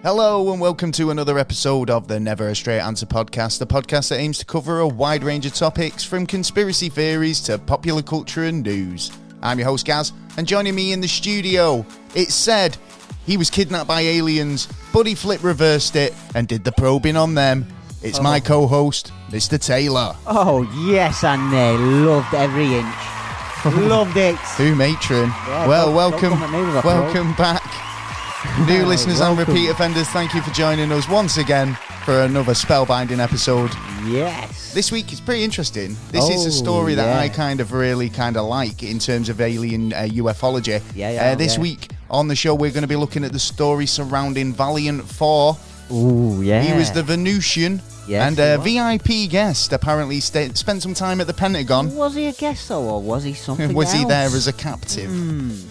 Hello and welcome to another episode of the Never a Straight Answer podcast, the podcast that aims to cover a wide range of topics from conspiracy theories to popular culture and news. I'm your host Gaz, and joining me in the studio, it's said he was kidnapped by aliens, but he flip reversed it and did the probing on them. It's my co-host, Mr. Taylor. Oh yes, and they loved every inch. Loved it. Who matron? Yeah, well, don't welcome back. New listeners and repeat offenders, thank you for joining us once again for another spellbinding episode. Yes. This week is pretty interesting. This is a story that I really like in terms of alien ufology. This week on the show, we're going to be looking at the story surrounding Valiant Thor. Ooh, yeah. He was the Venusian. Yes, and a VIP guest apparently spent some time at the Pentagon. Was he a guest though, or was he something Was else? he there as a captive?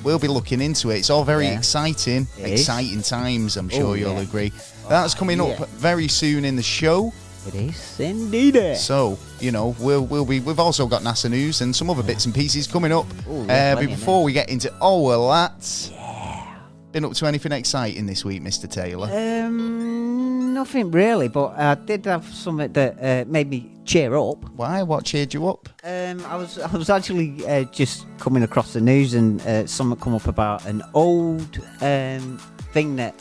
We'll be looking into it. It's all very exciting. Exciting times, I'm sure you'll agree. That's coming up very soon in the show. It is indeed. So, you know, we've also got NASA news and some other bits and pieces coming up. Before we get into all of that, been up to anything exciting this week, Mr. Taylor? Nothing really, but I did have something that made me cheer up. Why? What cheered you up? I was actually just coming across the news and something come up about an old thing that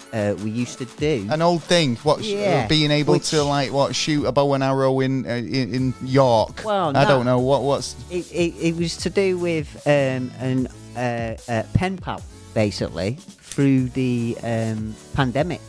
we used to do. An old thing? What? Being able to shoot a bow and arrow in York? Well, I don't know what's. It was to do with pen pal, basically, through the pandemic.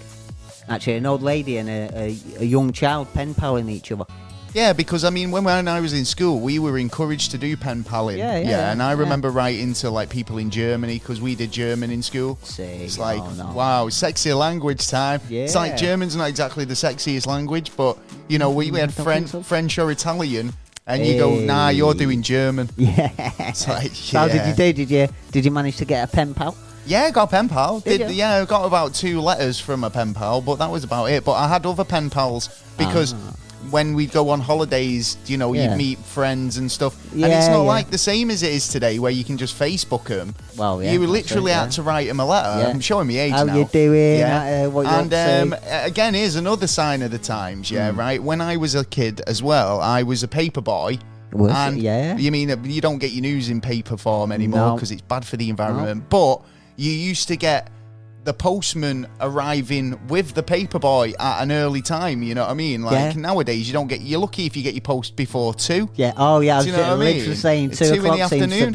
Actually, an old lady and a young child pen paling each other. Yeah, because I mean, when I was in school, we were encouraged to do pen paling. And I remember writing to people in Germany because we did German in school. It's like, wow, sexy language time. Yeah. It's like German's not exactly the sexiest language, but you know, we had French or Italian. And you go, nah, you're doing German. Yeah. It's like, How did you do? Did you manage to get a pen pal? Yeah, I got a pen pal. I got about 2 letters from a pen pal, but that was about it. But I had other pen pals because when we'd go on holidays, you know, you'd meet friends and stuff. And it's not like the same as it is today where you can just Facebook them. Well, yeah. You literally had to write them a letter. Yeah. I'm showing my age now. How you doing? Yeah. What you up to? Again, here's another sign of the times, right? When I was a kid as well, I was a paper boy. You mean you don't get your news in paper form anymore because it's bad for the environment. But you used to get the postman arriving with the paper boy at an early time, you know what I mean? Nowadays, you're lucky if you get your post before 2. Yeah, I was literally saying 2 o'clock seems to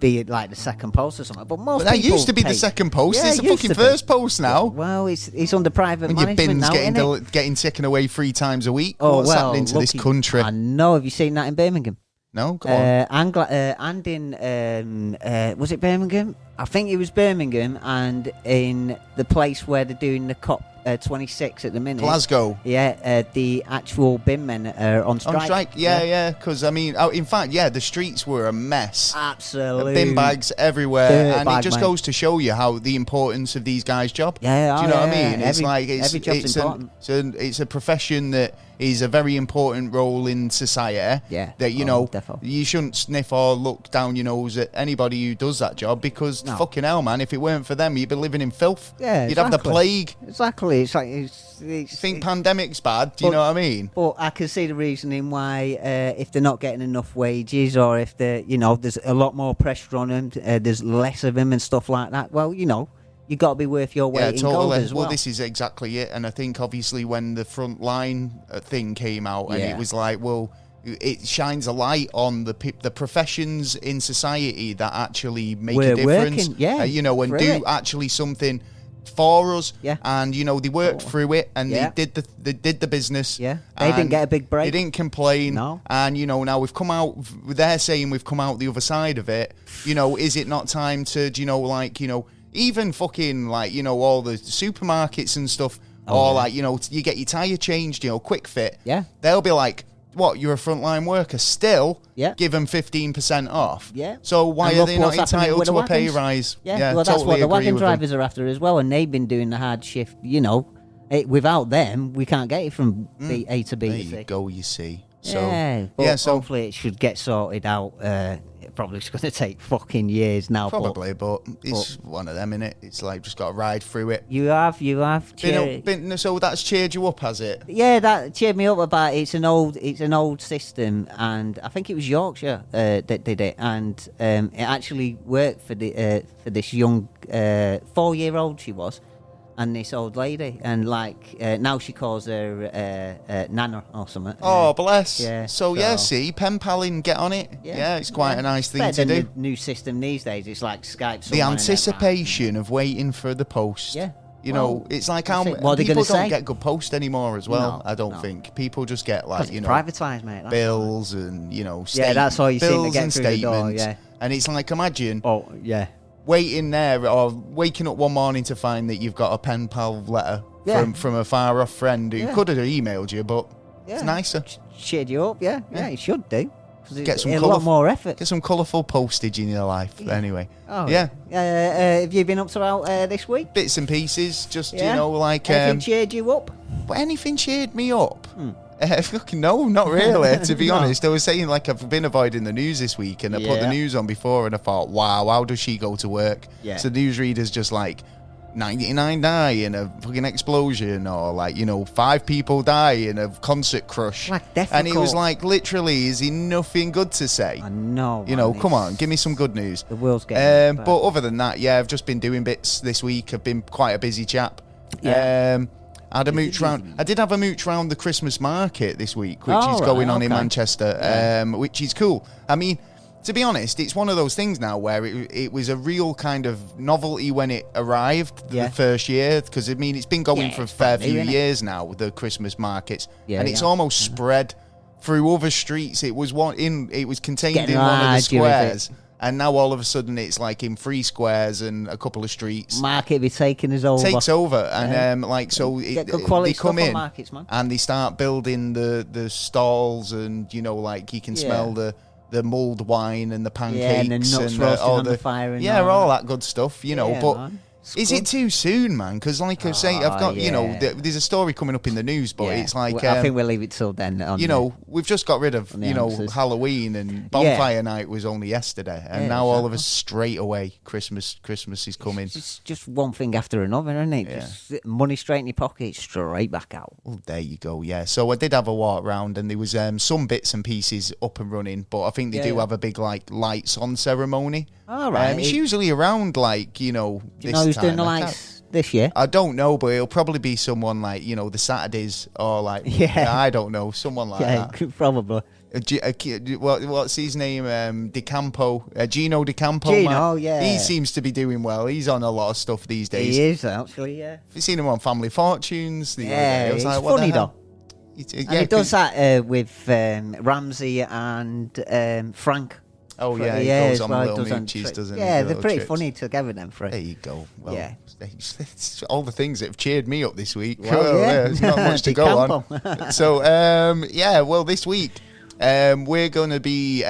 be like the second post or something. But that used to be the second post. It's the fucking first post now. Well, it's under private management your bin's now, getting taken away 3 times a week. What's happening to this country? I know. Have you seen that in Birmingham? No, go on. And in was it Birmingham? I think it was Birmingham, and in the place where they're doing the COP 26 at the minute, Glasgow. Yeah, the actual bin men are on strike. On strike, yeah. Because I mean, in fact, the streets were a mess. Absolutely, bin bags everywhere, and it just goes to show you how the importance of these guys' job. Yeah, do you know what I mean? Every job's important. It's a profession that is a very important role in society. Yeah, that you shouldn't sniff or look down your nose at anybody who does that job because fucking hell, man, if it weren't for them, you'd be living in filth. Yeah, you'd have the plague. Exactly. It's like you think pandemic's bad? Do you know what I mean? But I can see the reasoning why if they're not getting enough wages, or if there's a lot more pressure on them, there's less of them and stuff like that. Well, you got to be worth your weight in gold as well. Well, this is exactly it. And I think obviously when the front line thing came out, and it was like, well, it shines a light on the professions in society that actually make a difference. And do actually something for us. Yeah. And they worked through it, and they did the business. Yeah. They didn't get a big break. They didn't complain. No. And now we've come out. They're saying we've come out the other side of it. Is it not time to even fucking all the supermarkets and stuff, you get your tyre changed, quick fit. Yeah. They'll be like, what, you're a frontline worker still? Yeah. Give them 15% off. Yeah. So why are they not entitled to a pay rise? Yeah, well, that's what the wagon drivers are after as well, and they've been doing the hard shift, without them, we can't get it from A to B. There you go, you see. So, hopefully it should get sorted out It probably is going to take fucking years now. Probably, but it's one of them, innit? It's like just got to ride through it. You have. So that's cheered you up, has it? Yeah, that cheered me up about it's an old system, and I think it was Yorkshire that did it, and it actually worked for this young 4-year-old she was, and this old lady, and now she calls her Nana or something. Oh, bless. Yeah. So see, pen paling, get on it. Yeah, it's quite a nice thing to do. The new system these days, it's like Skype. The anticipation of waiting for the post. Yeah. You know, it's like how what people don't get good post anymore as well. No, I don't think people just get like privatised, mate. Bills and that's all you seem to bills get and through the door, statements. yeah. And it's like imagine. Oh yeah. Waiting there or waking up one morning to find that you've got a pen pal letter from a far off friend who could have emailed you, but it's nicer. Cheered you up, yeah, it should do. Get some a lot more effort. Get some colourful postage in your life, anyway. Oh yeah. Have you been up to out this week? Bits and pieces, just like anything cheered you up? But anything cheered me up. No, not really, to be honest. I was saying, I've been avoiding the news this week, and I put the news on before, and I thought, wow, how does she go to work? Yeah. So newsreaders just 99 die in a fucking explosion, or 5 people die in a concert crush. And it was literally, is he nothing good to say? I know. Come on, give me some good news. The world's getting but other than that, I've just been doing bits this week. I've been quite a busy chap. Yeah. I had a mooch round. I did have a mooch round the Christmas market this week, which is going on in Manchester, which is cool. I mean, to be honest, it's one of those things now where it was a real kind of novelty when it arrived the first year, because it's been going for a fair few years now, the Christmas markets, and it's almost spread through other streets. It was contained in one of the squares. And now all of a sudden it's in 3 squares and a couple of streets. Market be taking us over. Takes over, and get good quality they come in markets, man. and they start building the stalls, and you can smell the mulled wine and the pancakes and the nuts roasting on the fire and all that good stuff. But man. Is it too soon, man? Because like I say, I've got there's a story coming up in the news, but it's like I think we'll leave it till then. We've just got rid of Halloween, and bonfire night was only yesterday, and now all of us straight away Christmas is coming. It's just one thing after another, isn't it? Just money straight in your pocket, straight back out. Well, there you go. Yeah. So I did have a walk round, and there was some bits and pieces up and running, but I think they do have a big lights on ceremony. All right. It's usually around do you know who's doing the lights this year? I don't know, but it'll probably be someone the Saturdays, or I don't know, someone like that. Yeah, probably. What's his name? Gino DeCampo. Gino, he seems to be doing well. He's on a lot of stuff these days. He is actually, yeah. Have you seen him on Family Fortunes? He's funny though. He does that with Ramsey and Frank. Oh yeah, he goes on little moochies, doesn't he? Yeah, they're pretty funny together, them three. There you go. Well, it's all the things that have cheered me up this week. Well, there's not much to go on. So, well, this week we're going to be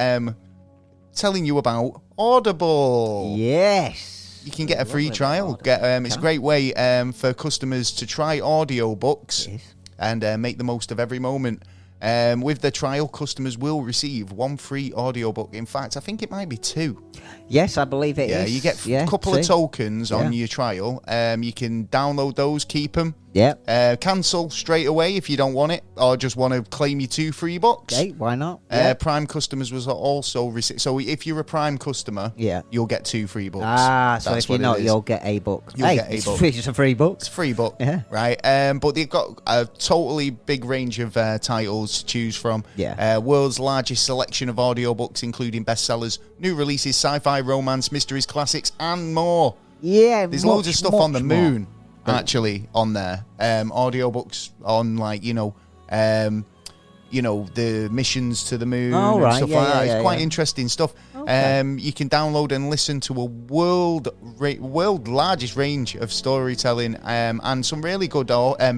telling you about Audible. Yes. You can get a free trial. It's a great way for customers to try audiobooks and make the most of every moment. With the trial, customers will receive 1 free audiobook. In fact, I think it might be 2. Yes, I believe it is. Yeah, you get a couple of tokens on your trial. You can download those, keep them. Yeah. Cancel straight away if you don't want it, or just want to claim your 2 free books. Okay, why not? Prime customers will also receive. So if you're a Prime customer, you'll get 2 free books. So if you're not, you'll get a book. You'll get a book. It's a free book. It's a free book, right? But they've got a totally big range of titles to choose from. World's largest selection of audiobooks, including bestsellers, new releases, sci-fi, romance, mysteries, classics, and more. Yeah, there's loads of stuff on the moon. Actually, on there, audiobooks on the missions to the moon and stuff like that. It's quite interesting stuff. Okay. You can download and listen to a world largest range of storytelling, and some really good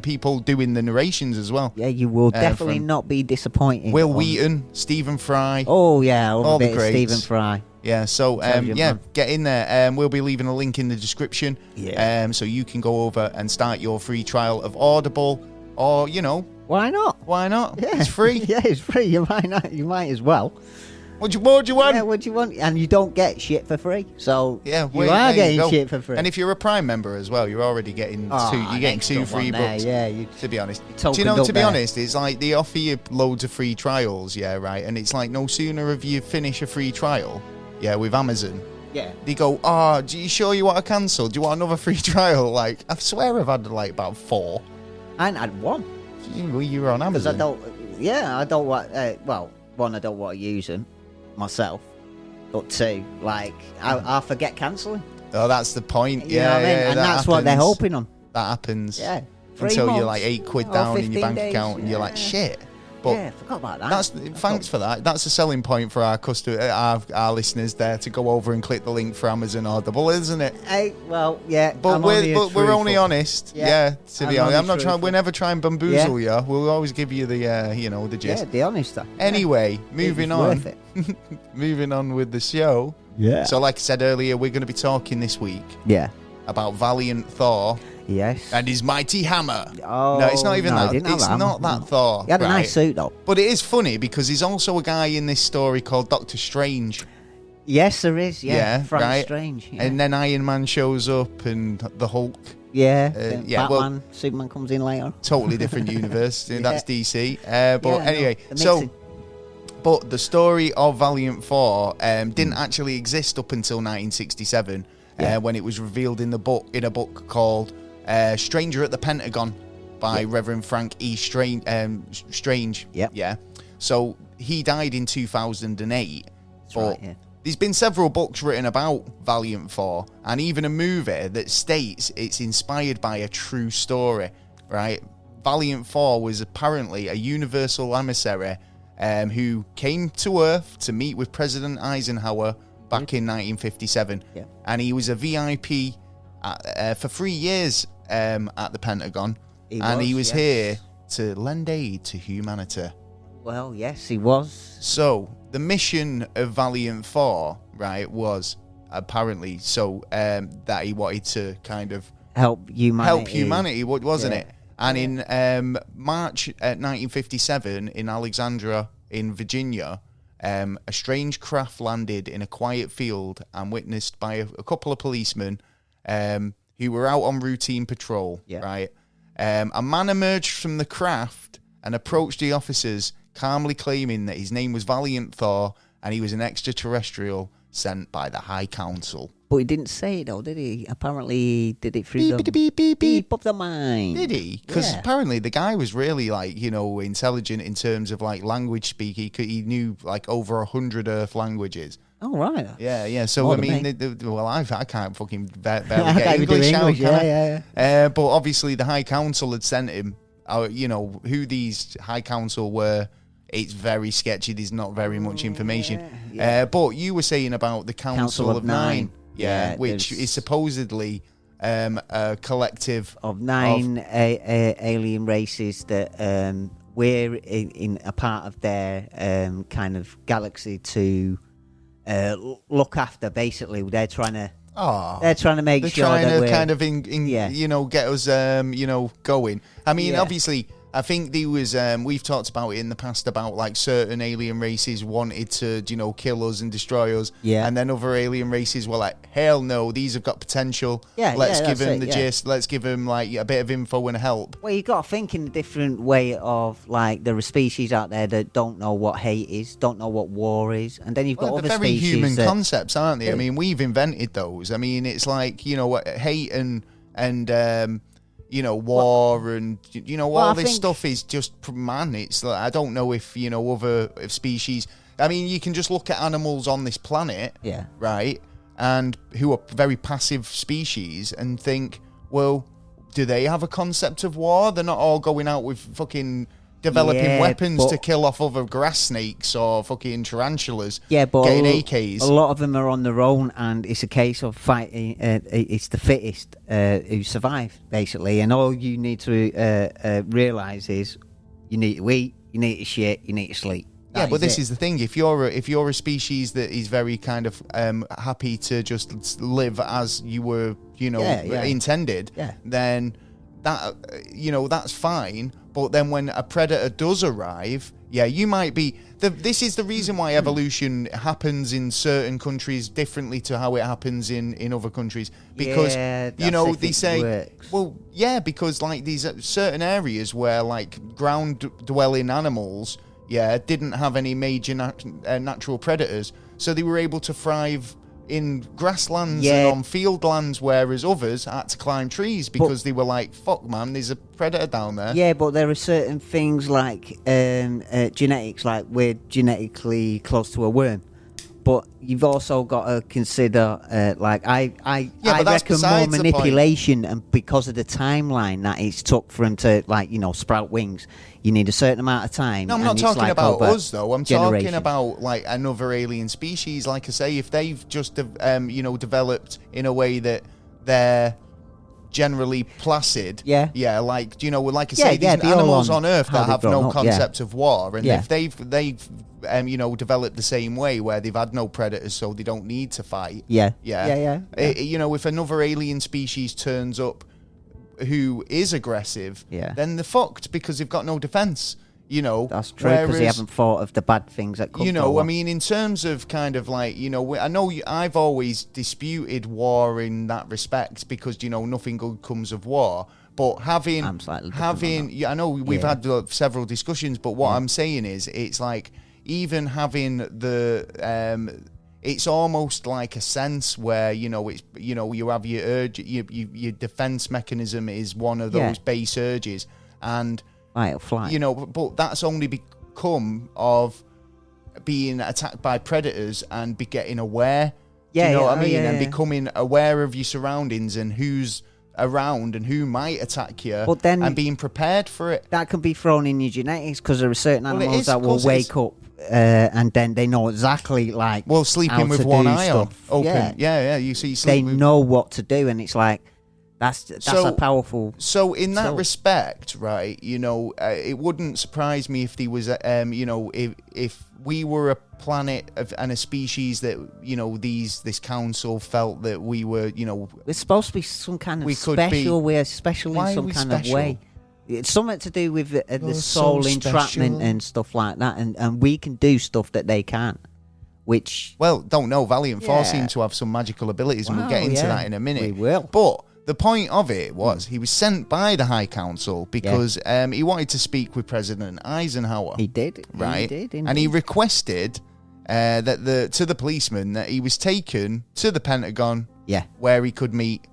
people doing the narrations as well. Yeah, you will definitely not be disappointed. Will Wheaton, Stephen Fry. Oh yeah, all the greats. Stephen Fry. Yeah, so get in there. We'll be leaving a link in the description. So you can go over and start your free trial of Audible, or why not? Why not? Yeah. It's free. Yeah, it's free. You might as well. What do you want? Yeah, what do you want? And you don't get shit for free. So Yeah, you are getting go. shit for free. And if you're a Prime member as well, you're already getting you're getting 2 free books. Yeah, to be honest. Do you know, to be honest, it's like they offer you loads of free trials, yeah, right? And it's like no sooner have you finish a free trial, yeah, with Amazon. Yeah. They go, do you sure you want to cancel? Do you want another free trial? Like, I swear I've had like about 4. I ain't had one. You were on Because Amazon. I don't want, one, I don't want to use them myself. But 2, like, I forget cancelling. Oh, that's the point. You know what I mean? And that's what they're hoping on. That happens. Yeah. Until you're like £8 down in your bank account and you're like, shit. But yeah, forgot about that. Thanks for that. That's a selling point for our our listeners there to go over and click the link for Amazon Audible, isn't it? Well, yeah. But we're only honest. Yeah, to be honest, I'm not trying. We never try and bamboozle you. We'll always give you the the gist. Yeah, the honest stuff. Anyway, moving on. Worth it. Moving on with the show. Yeah. So, like I said earlier, we're going to be talking this week. Yeah. About Valiant Thor. Yes. And his mighty hammer. Oh, no, it's not even that. It's not that Thor. He had a nice suit, though. But it is funny because there's also a guy in this story called Doctor Strange. Yes, there is. Yeah, Frank right? Strange. Yeah. And then Iron Man shows up and the Hulk. Yeah, Batman, Superman comes in later. Totally different universe. Yeah. That's DC. Anyway, no, but the story of Valiant Thor didn't actually exist up until 1967 when it was revealed in a book called Stranger at the Pentagon by Reverend Frank E. Strange. Yep. Yeah. So he died in 2008. That's right, yeah. There's been several books written about Valiant Thor, and even a movie that states it's inspired by a true story, right? Valiant Thor was apparently a universal emissary who came to Earth to meet with President Eisenhower back in 1957. Yeah. And he was a VIP for 3 years at the Pentagon. He was here to lend aid to humanity. Well, yes, he was. So, the mission of Valiant Thor, right, was apparently that he wanted to kind of help humanity, wasn't it? And in March 1957 in Alexandria in Virginia, a strange craft landed in a quiet field and witnessed by a couple of policemen who were out on routine patrol, right? A man emerged from the craft and approached the officers, calmly claiming that his name was Valiant Thor and he was an extraterrestrial sent by the High Council. But he didn't say it, though, did he? Apparently, he did it through beep of the mind. Did he? Because apparently the guy was really, intelligent in terms of, language speak. He knew, over 100 Earth languages. Oh, right. Yeah. So, I can't fucking barely get English out, can I? But obviously the High Council had sent him, who these High Council were. It's very sketchy. There's not very much information. But you were saying about the Council of Nine. Which is supposedly a collective of 9 alien races that we're in a part of their kind of galaxy to look after. Basically, they're trying to make sure that we're kind of get us going. I mean, obviously. I think there was, we've talked about it in the past about certain alien races wanted to, kill us and destroy us. Yeah. And then other alien races were like, hell no, these have got potential. Let's give them the gist. Let's give them a bit of info and help. Well, you've got to think in a different way of there are species out there that don't know what hate is, don't know what war is. And then you've got other very species human concepts, aren't they? I mean, we've invented those. I mean, it's hate and war and all this stuff is just man. It's I don't know if other species. I mean, you can just look at animals on this planet, right, and who are very passive species, and think, well, do they have a concept of war? They're not all going out with fucking developing weapons to kill off other grass snakes or fucking tarantulas. Yeah, but getting AKs. A lot of them are on their own, and it's a case of fighting. It's the fittest who survive, basically. And all you need to realise is you need to eat, you need to shit, you need to sleep. Yeah, but this is the thing. If you're a species that is very kind of happy to just live as you were, intended, then that that's fine. But then when a predator does arrive, Yeah, you might be. This is the reason why evolution happens in certain countries differently to how it happens in other countries. Because, you know, they say, works. well, yeah, because like these certain areas where like ground-dwelling animals, didn't have any major natural predators, so they were able to thrive in grasslands and on field lands, whereas others had to climb trees because they were like, fuck man, there's a predator down there. Yeah, but there are certain things like genetics, like we're genetically close to a worm. But you've also got to consider, I reckon more manipulation, and because of the timeline that it's took for him to, like, you know, sprout wings, you need a certain amount of time. No, I'm not talking about us, though. I'm talking about, like, another alien species. Like I say, if they've just, developed in a way that they're generally placid. Yeah, like, you know, like I say, these animals on Earth that have no concept of war, and if they've developed the same way where they've had no predators, so they don't need to fight. Yeah. You know, if another alien species turns up who is aggressive, then they're fucked because they've got no defense. You know, that's true, because they haven't thought of the bad things that could. You know, I mean, in terms of kind of like, you know, I know I've always disputed war in that respect because, you know, nothing good comes of war. But having, I know we've had several discussions, but what I'm saying is, it's like even having the, it's almost like a sense where, you know, it's, you know, you have your urge, your defense mechanism is one of those base urges, and fly. You know, but that's only become of being attacked by predators and getting aware. Do you know what I mean? And becoming aware of your surroundings and who's around and who might attack you, but then, and being prepared for it. That can be thrown in your genetics, because there are certain animals that will wake up and then they know exactly, like, sleeping with one eye open. Yeah. You see, they know what to do, and it's like that's a powerful. So in that respect, right? You know, it wouldn't surprise me if there was, you know, if we were a planet and a species that, you know, this council felt that we were, you know, it's supposed to be some kind of special. We're special in some kind of way. It's something to do with the soul entrapment and stuff like that, and we can do stuff that they can't. Which, don't know. Valiant Thor seem to have some magical abilities, and we'll get into that in a minute. We will. But the point of it was he was sent by the High Council because he wanted to speak with President Eisenhower. He did, right? He did, indeed. And he requested that to the policeman that he was taken to the Pentagon, where he could meet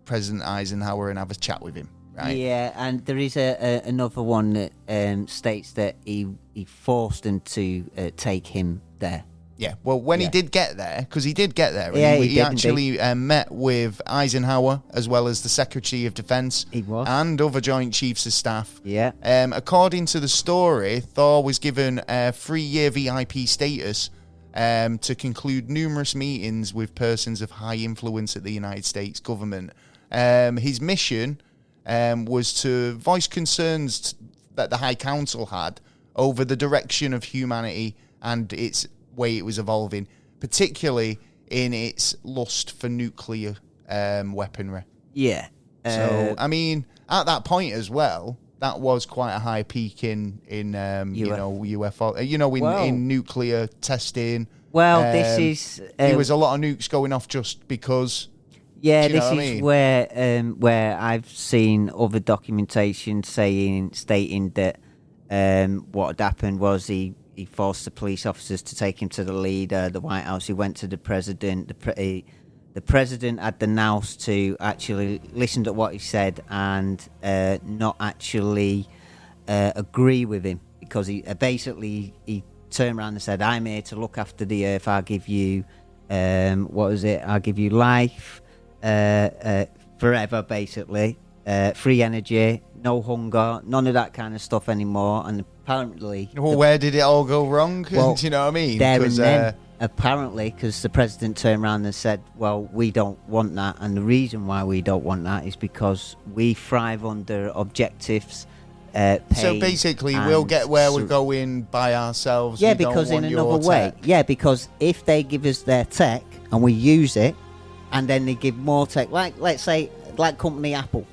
President Eisenhower and have a chat with him. Right. Yeah, and there is another one that states that he forced him to take him there. Yeah, well, when he did get there, because he did get there, he actually met with Eisenhower as well as the Secretary of Defense and other Joint Chiefs of Staff. Yeah. According to the story, Thor was given a 3-year VIP status to conclude numerous meetings with persons of high influence at the United States government. His mission was to voice concerns that the High Council had over the direction of humanity and its way it was evolving, particularly in its lust for nuclear weaponry. Yeah. So, I mean, at that point as well, that was quite a high peak in UFO, in nuclear testing. Well, this is... there was a lot of nukes going off just because... Yeah, this is where I've seen other documentation stating that what had happened was he forced the police officers to take him to the leader, the White House. He went to the president. The president had the nous to actually listen to what he said and not actually agree with him, because he turned around and said, "I'm here to look after the earth. I'll give you I'll give you life forever, basically, free energy, no hunger, none of that kind of stuff anymore." And apparently... Well, where did it all go wrong? Do you know what I mean? There and then, apparently, because the president turned around and said, well, we don't want that. And the reason why we don't want that is because we thrive under objectives, so basically, we'll get where we're going by ourselves. Yeah, because in another way. Yeah, because if they give us their tech and we use it, and then they give more tech, like, let's say, like company Apple,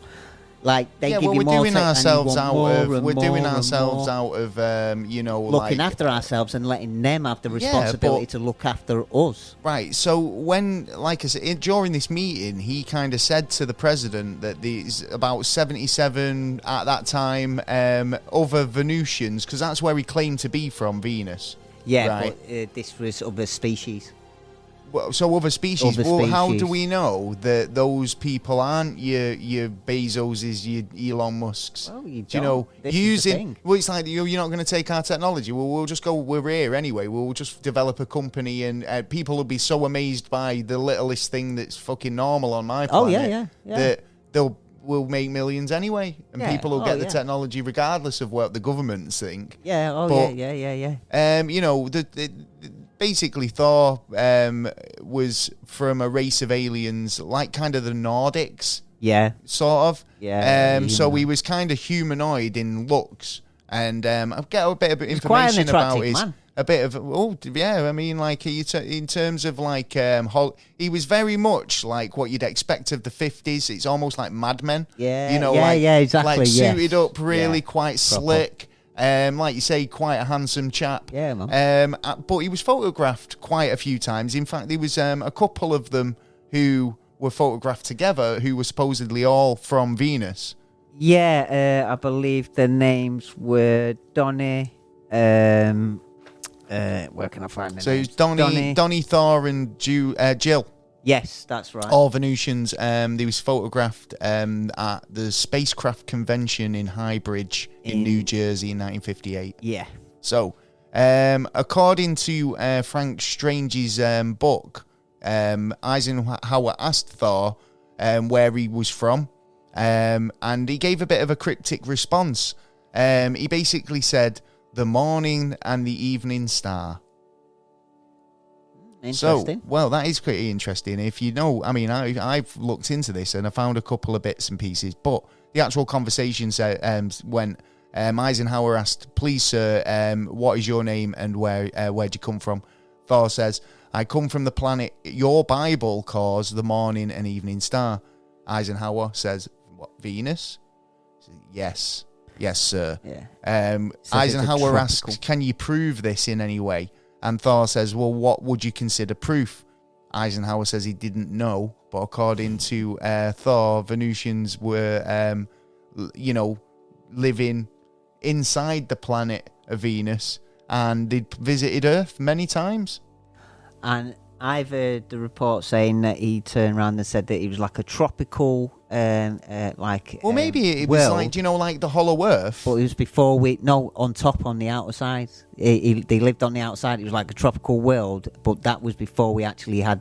Like they give you we're more doing tech and you ourselves want out more of and we're doing more ourselves and out of looking like, after ourselves and letting them have the responsibility to look after us. Right. So when, like I said, during this meeting, he kind of said to the president that there's about 77 at that time other Venusians, because that's where he claimed to be from, Venus. Yeah, right? But this was other species. Well, so other species. Well, how do we know that those people aren't your Bezoses, your Elon Musks? Well, you do you know, this using? Well, it's like you're not going to take our technology. Well, we'll just go. We're here anyway. We'll just develop a company, and people will be so amazed by the littlest thing that's fucking normal on my planet. That we'll make millions anyway, and people will get the technology regardless of what the governments think. Yeah. Basically, Thor was from a race of aliens, like kind of the Nordics. Yeah. Sort of. Yeah. So he was kind of humanoid in looks. And I've got a bit of information quite an about his... man. A bit of... Oh, yeah, I mean, like, in terms of, like... he was very much like what you'd expect of the 50s. It's almost like Mad Men. Yeah. You know, exactly. Like, suited up, really quite slick. Like you say, quite a handsome chap. Yeah, man. But he was photographed quite a few times. In fact, there was a couple of them who were photographed together who were supposedly all from Venus. Yeah, I believe the names were Donnie. Where can I find them? So it was Donnie, Thor, and Jill. Yes, that's right. All Venusians. They was photographed at the Spacecraft Convention in Highbridge in New Jersey in 1958. Yeah. So, according to Frank Strange's book, Eisenhower asked Thor where he was from, and he gave a bit of a cryptic response. He basically said, "The morning and the evening star." Interesting. So, well, that is pretty interesting. If you know, I mean, I've looked into this and I found a couple of bits and pieces, but the actual conversation went, Eisenhower asked, "Please, sir, what is your name and where'd you come from?" Thor says, "I come from the planet your Bible calls the morning and evening star." Eisenhower says, "What, Venus?" Says, yes, sir. Yeah. Eisenhower asked, "Can you prove this in any way?" And Thor says, "Well, what would you consider proof?" Eisenhower says he didn't know, but according to Thor, Venusians were, living inside the planet of Venus, and they'd visited Earth many times. And I've heard the report saying that he turned around and said that he was like a tropical, Well, maybe it was world, like, like the Hollow Earth. but it was before on top on the outside. They lived on the outside. It was like a tropical world, but that was before we actually had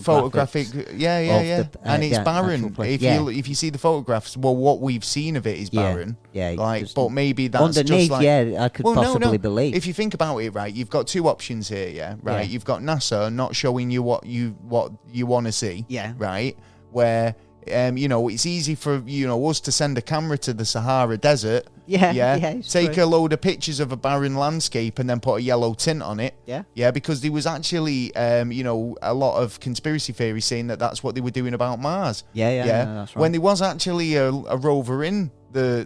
photographic, yeah. And it's barren. If you see the photographs, well, what we've seen of it is barren. Yeah. But maybe that's underneath. Just like, I could possibly believe. If you think about it, right, you've got two options here. Yeah, right. Yeah. You've got NASA not showing you what you want to see. Yeah. Right. Where it's easy for us to send a camera to the Sahara Desert. Take a load of pictures of a barren landscape and then put a yellow tint on it. Because there was actually a lot of conspiracy theories saying that that's what they were doing about Mars. No, that's right. When there was actually a rover in the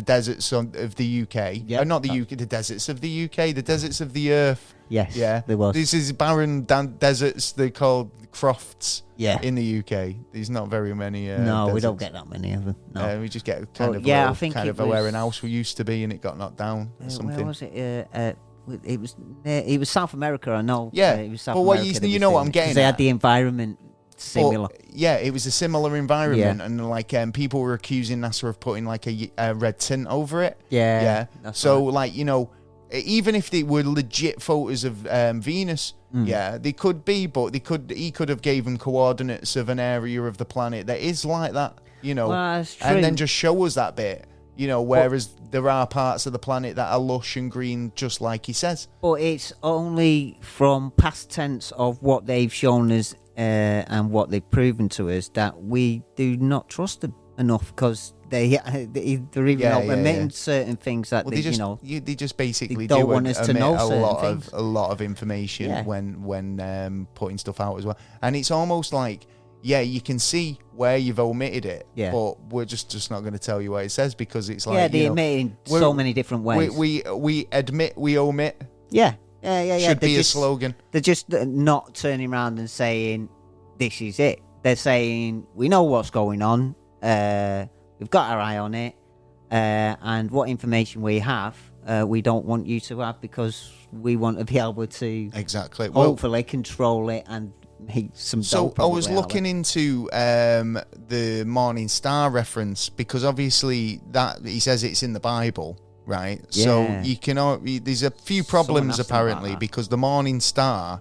deserts of the UK, not the UK, the deserts of the UK, the deserts of the Earth. Yes, there was. This is barren deserts. They're called crofts. Yeah. In the UK, there's not very many. No, deserts. we don't get that many of them. No, we just get kind of I think it was where an house used to be, and it got knocked down or something. Where was it? It was South America. I know. Yeah. It was South America. America. You know what I'm getting. They had the environment similar. It was a similar environment, and like people were accusing NASA of putting like a red tint over it. Yeah. So right. Even if they were legit photos of Venus, they could be, but he could have given coordinates of an area of the planet that is like that, Well, that's true. and then just show us that bit, whereas there are parts of the planet that are lush and green, just like he says. But it's only from past tense of what they've shown us and what they've proven to us that we do not trust them enough, because they're even admitting certain things that they just basically they don't want us to know a lot of information when putting stuff out as well. And it's almost like yeah, you can see where you've omitted it, Yeah. but we're just not going to tell you what it says because it's like, Yeah, they omit in so many different ways. We admit we omit. Yeah. Should be a slogan. They're just not turning around and saying, this is it. They're saying, we know what's going on. We've got our eye on it. And what information we have, we don't want you to have because we want to be able to hopefully control it and make some. So I was looking into the Morning Star reference because obviously that he says it's in the Bible, right? Yeah. So you can. There's a few problems apparently because the Morning Star,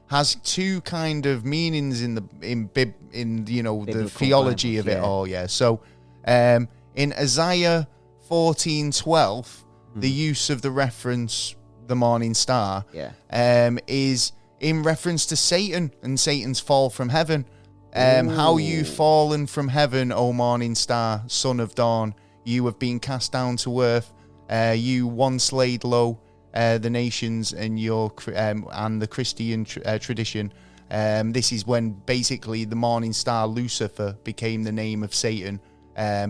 has two kind of meanings in the Biblical theology of it all. Yeah. So in Isaiah 14:12, the use of the reference the Morning Star is in reference to Satan and Satan's fall from heaven. How you fallen from heaven, O morning star, son of dawn, you have been cast down to earth. You once laid low the nations and and the Christian tradition. This is when basically the morning star Lucifer became the name of Satan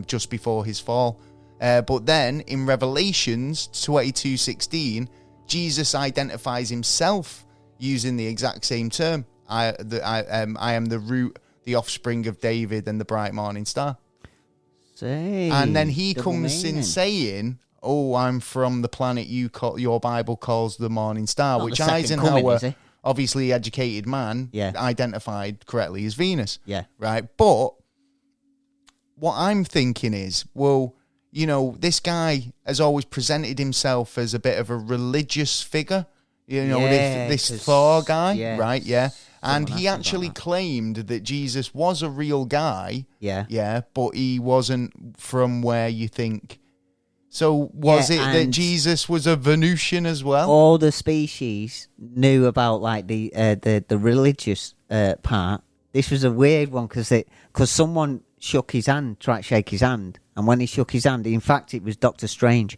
just before his fall. But then in Revelations 22:16, Jesus identifies himself using the exact same term. I am the root, the offspring of David, and the bright morning star. And then he comes in saying, "Oh, I'm from the planet your Bible calls the morning star," which Eisenhower, obviously educated man, identified correctly as Venus. Yeah. Right. But what I'm thinking is, well, this guy has always presented himself as a bit of a religious figure. This Thor guy, right? Yeah. And he actually claimed that Jesus was a real guy. Yeah. Yeah, but he wasn't from where you think. So was it that Jesus was a Venusian as well? All the species knew about like the religious part. This was a weird one because someone shook his hand, tried to shake his hand, and when he shook his hand, in fact, it was Dr. Strange.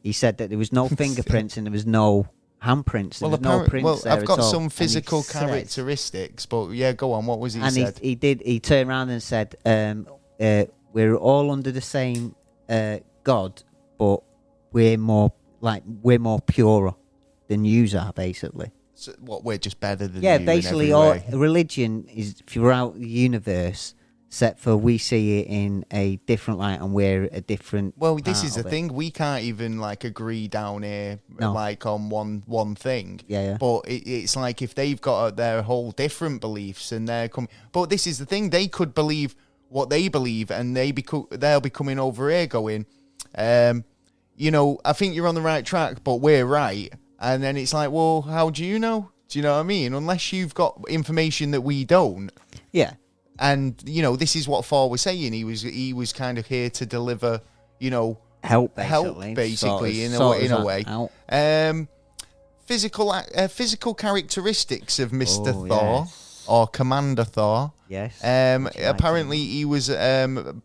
He said that there was no fingerprints and there was no handprints. There was no prints there I've got at all. some physical characteristics, but yeah, go on. What was he said? And he turned around and said, "We're all under the same God, but we're more purer than yous are, basically." So, what, we're just better than you? Yeah, basically, all religion is throughout the universe. Except for we see it in a different light and we're a different. Well, this is the thing. We can't even agree down here on one thing. Yeah. But it's like if they've got their whole different beliefs and they're coming. But this is the thing. They could believe what they believe and they'll be coming over here going, I think you're on the right track, but we're right. And then it's like, well, how do you know? Do you know what I mean? Unless you've got information that we don't. Yeah. And this is what Thor was saying. He was kind of here to deliver, help basically in a way. Physical characteristics of Mr. Thor or Commander Thor. Yes. Apparently he was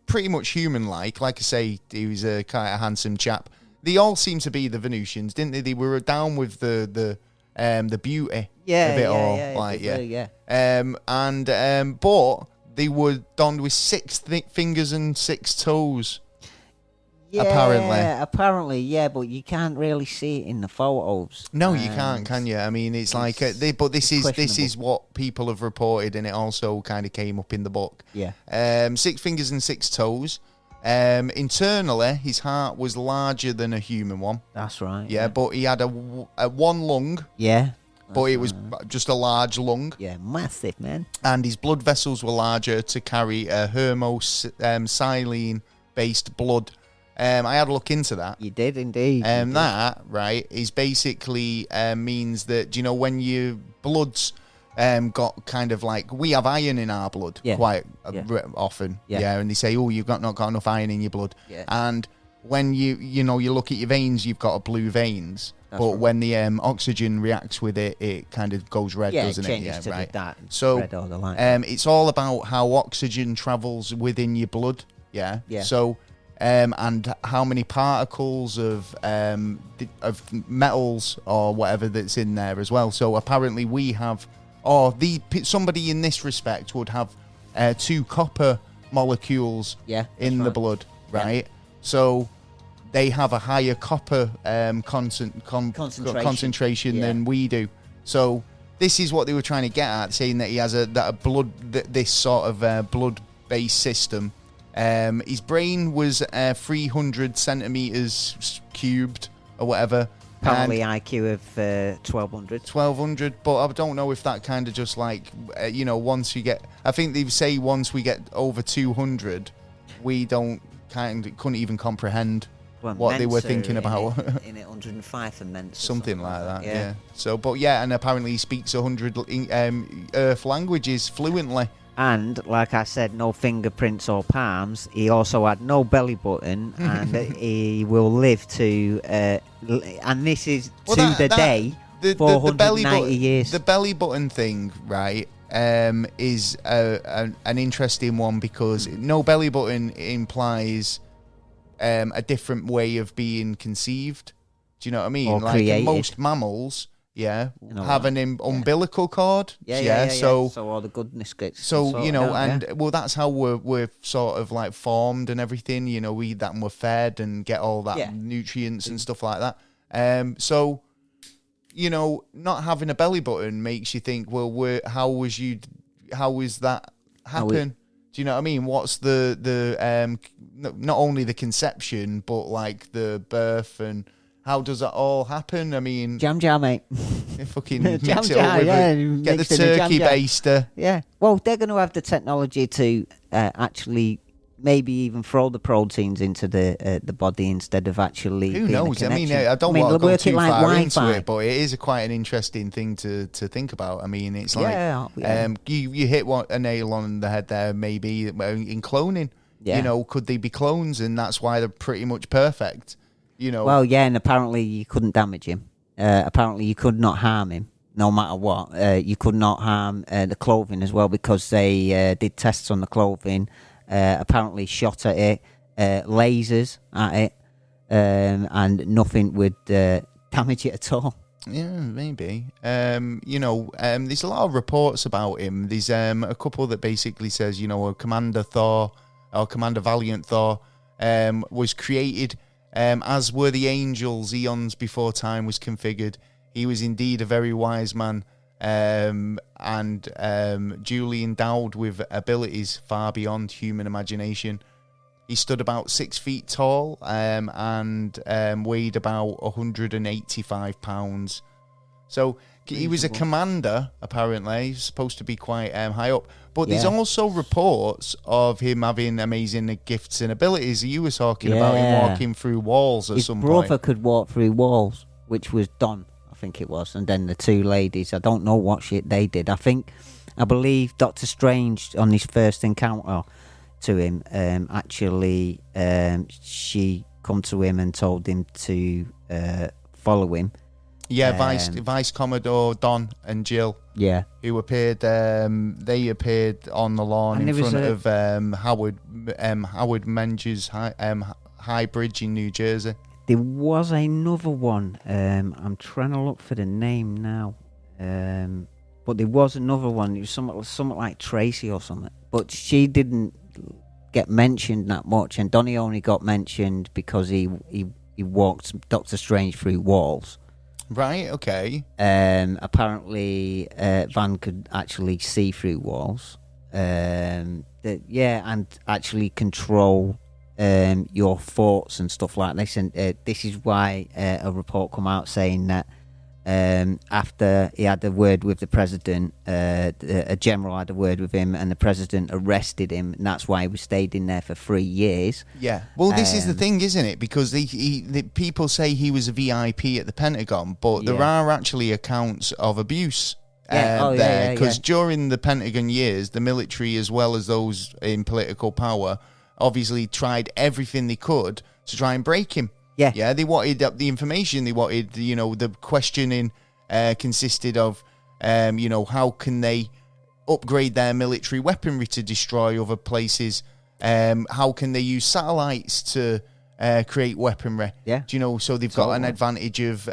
pretty much human-like. Like I say, he was a kind of handsome chap. They all seem to be the Venusians, didn't they? They were down with the beauty of it all. But they were donned with 6 fingers and 6 toes. Yeah, apparently, but you can't really see it in the photos. No, you can't, can you? I mean, it's like, but this is what people have reported, and it also kind of came up in the book. Yeah. 6 fingers and 6 toes. Internally, his heart was larger than a human one. That's right. Yeah, but he had a one lung. Yeah. But it was just a large lung. Yeah, massive, man. And his blood vessels were larger to carry a hermosilene-based blood. I had a look into that. You did, indeed. That, right, is basically means that, when your blood's got kind of we have iron in our blood quite often. Yeah, and they say, oh, you've not got enough iron in your blood. Yeah. And when you look at your veins, you've got blue veins. But when the oxygen reacts with it, it kind of goes red, doesn't it? Yeah, to right. So it's all about how oxygen travels within your blood. Yeah. So, and how many particles of metals or whatever that's in there as well. So apparently we have or somebody in this respect would have 2 copper molecules in the blood, right? So they have a higher copper concentration than we do. So this is what they were trying to get at, saying that he has this sort of blood-based system. His brain was 300 centimeters cubed or whatever. Apparently IQ of 1200. 1200, but I don't know if that kind of just like, once you get... I think they say once we get over 200, we couldn't even comprehend what they were thinking about. In 105 for Ments. Something like that, yeah. So, but yeah, and apparently he speaks 100 Earth languages fluently. And, like I said, no fingerprints or palms. He also had no belly button, and he will live to... and this is the day, 490 years. The belly button thing, right, is an interesting one, because no belly button implies a different way of being conceived. Do you know what I mean? Or like created. Most mammals... have an umbilical cord. So all the goodness gets. So well, that's how we're sort of like formed and everything. We eat that and we're fed and get all that nutrients and stuff like that. So not having a belly button makes you think, well, how was that happen? Do you know what I mean? What's the not only the conception, but like the birth, and how does that all happen? I mean... Jam, mate. Fucking mix it up with get the turkey baster. Yeah. Well, they're going to have the technology to actually maybe even throw the proteins into the body instead of actually... Who knows? I mean, I don't want to go too far into it, but it is quite an interesting thing to think about. I mean, it's like... you hit a nail on the head there, maybe, in cloning. Yeah. Could they be clones? And that's why they're pretty much perfect. Well, yeah, and apparently you couldn't damage him. Apparently you could not harm him, no matter what. You could not harm the clothing as well, because they did tests on the clothing, apparently shot at it, lasers at it, and nothing would damage it at all. Yeah, maybe. There's a lot of reports about him. There's a couple that basically says, Commander Thor, or Commander Valiant Thor, was created... as were the angels eons before time was configured. He was indeed a very wise man, and duly endowed with abilities far beyond human imagination. He stood about 6 feet tall, and weighed about 185 pounds. So he was a commander, apparently. He's supposed to be quite high up. But there's also reports of him having amazing gifts and abilities. You were talking about him walking through walls at some point. His brother could walk through walls, which was Don, I think it was. And then the 2 ladies, I don't know what shit they did. I believe Doctor Strange, on his first encounter to him, she come to him and told him to follow him. Yeah, Vice Commodore Don and Jill. Yeah, who appeared. They appeared on the lawn in front of Howard Menges High Bridge in New Jersey. There was another one. I'm trying to look for the name now. But there was another one. It was something like Tracy or something. But she didn't get mentioned that much, and Donnie only got mentioned because he walked Doctor Strange through walls. Right, okay. Apparently, Van could actually see through walls. And actually control your thoughts and stuff like this. And this is why a report come out saying that after he had a word with the president, a general had a word with him, and the president arrested him, and that's why he was stayed in there for 3 years. Yeah. Well, this is the thing, isn't it? Because the people say he was a VIP at the Pentagon, but there are actually accounts of abuse there. Because during the Pentagon years, the military, as well as those in political power, obviously tried everything they could to try and break him. Yeah, they wanted the information. They wanted, the questioning consisted of, how can they upgrade their military weaponry to destroy other places? How can they use satellites to create weaponry? Yeah. So they've got an advantage of,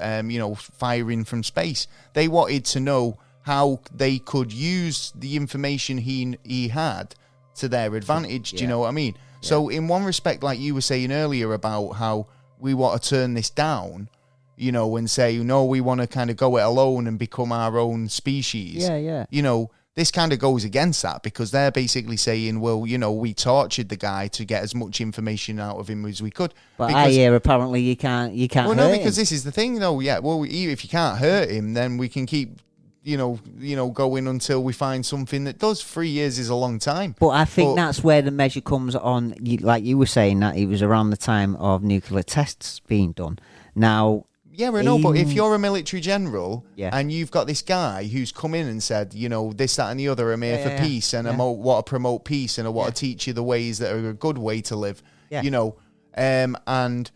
firing from space. They wanted to know how they could use the information he had to their advantage. Do you know what I mean? Yeah. So in one respect, like you were saying earlier about how we want to turn this down, you know, and say, no, we want to kind of go it alone and become our own species. Yeah. You know, this kind of goes against that, because they're basically saying, well, you know, we tortured the guy to get as much information out of him as we could. But I hear apparently you can't well, hurt no, because him. this is the thing, though. Yeah, well, if you can't hurt him, then we can keep, you know, going until we find something that does. 3 years is a long time. But I think that's where the measure comes on. Like you were saying, that it was around the time of nuclear tests being done. Now, yeah, I know, but if you're a military general and you've got this guy who's come in and said, you know, this, that, and the other, I'm here for peace, and I want to promote peace, and I want to teach you the ways that are a good way to live, you know, and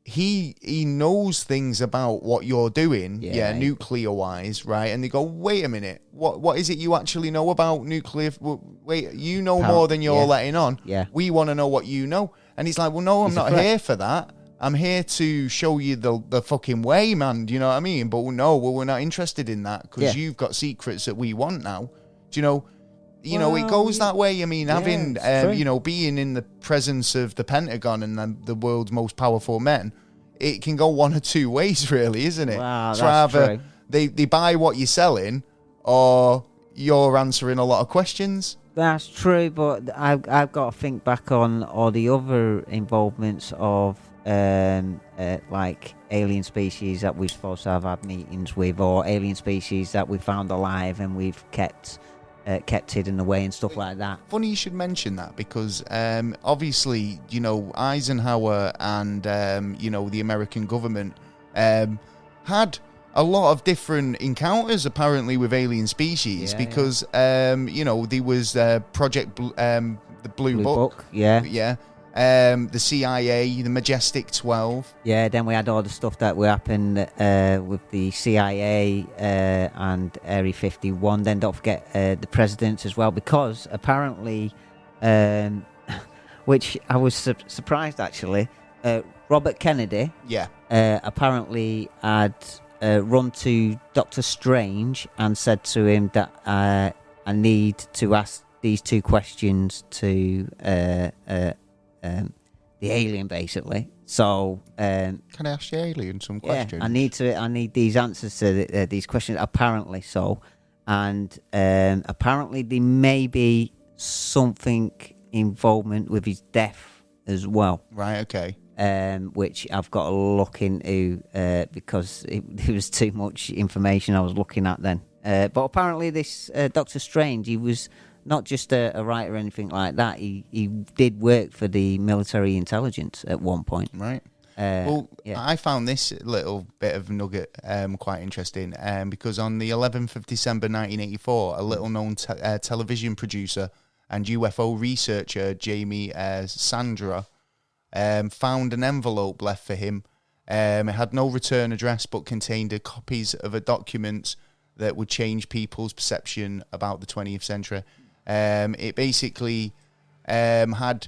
he knows things about what you're doing, nuclear wise, right? And they go, wait a minute, what is it you actually know about nuclear? Wait, you know more than you're letting on. Yeah, we want to know what you know. And he's like, well, no, I'm not here for that. I'm here to show you the fucking way, man. Do you know what I mean? But no, we're not interested in that, because you've got secrets that we want now. Do you know? It goes that way. I mean, having, being in the presence of the Pentagon and the world's most powerful men, it can go one or two ways, really, isn't it? Wow, it's that's either true. They buy what you're selling, or you're answering a lot of questions. That's true, but I've got to think back on all the other involvements of like alien species that we're supposed to have had meetings with, or alien species that we found alive and we've kept hidden away and stuff like that. Funny you should mention that, because obviously, you know, Eisenhower and the American government had a lot of different encounters apparently with alien species, because there was Project the Blue Book. The CIA, the Majestic 12. Yeah, then we had all the stuff that happened with the CIA and Area 51. Then don't forget the presidents as well, because apparently, which I was surprised actually, Robert Kennedy apparently had run to Dr. Strange and said to him that I need to ask these two questions to the alien, basically. So can I ask the alien some questions? I need these answers to these questions, apparently. So, and apparently there may be something involvement with his death as well. Right, okay. Which I've got to look into because there was too much information I was looking at then. But apparently this Dr. Strange, he was not just a writer or anything like that. He did work for the military intelligence at one point. Right. I found this little bit of nugget quite interesting because on the 11th of December 1984, a little-known television producer and UFO researcher, Jamie Sandra, found an envelope left for him. It had no return address but contained copies of a document that would change people's perception about the 20th century. It basically had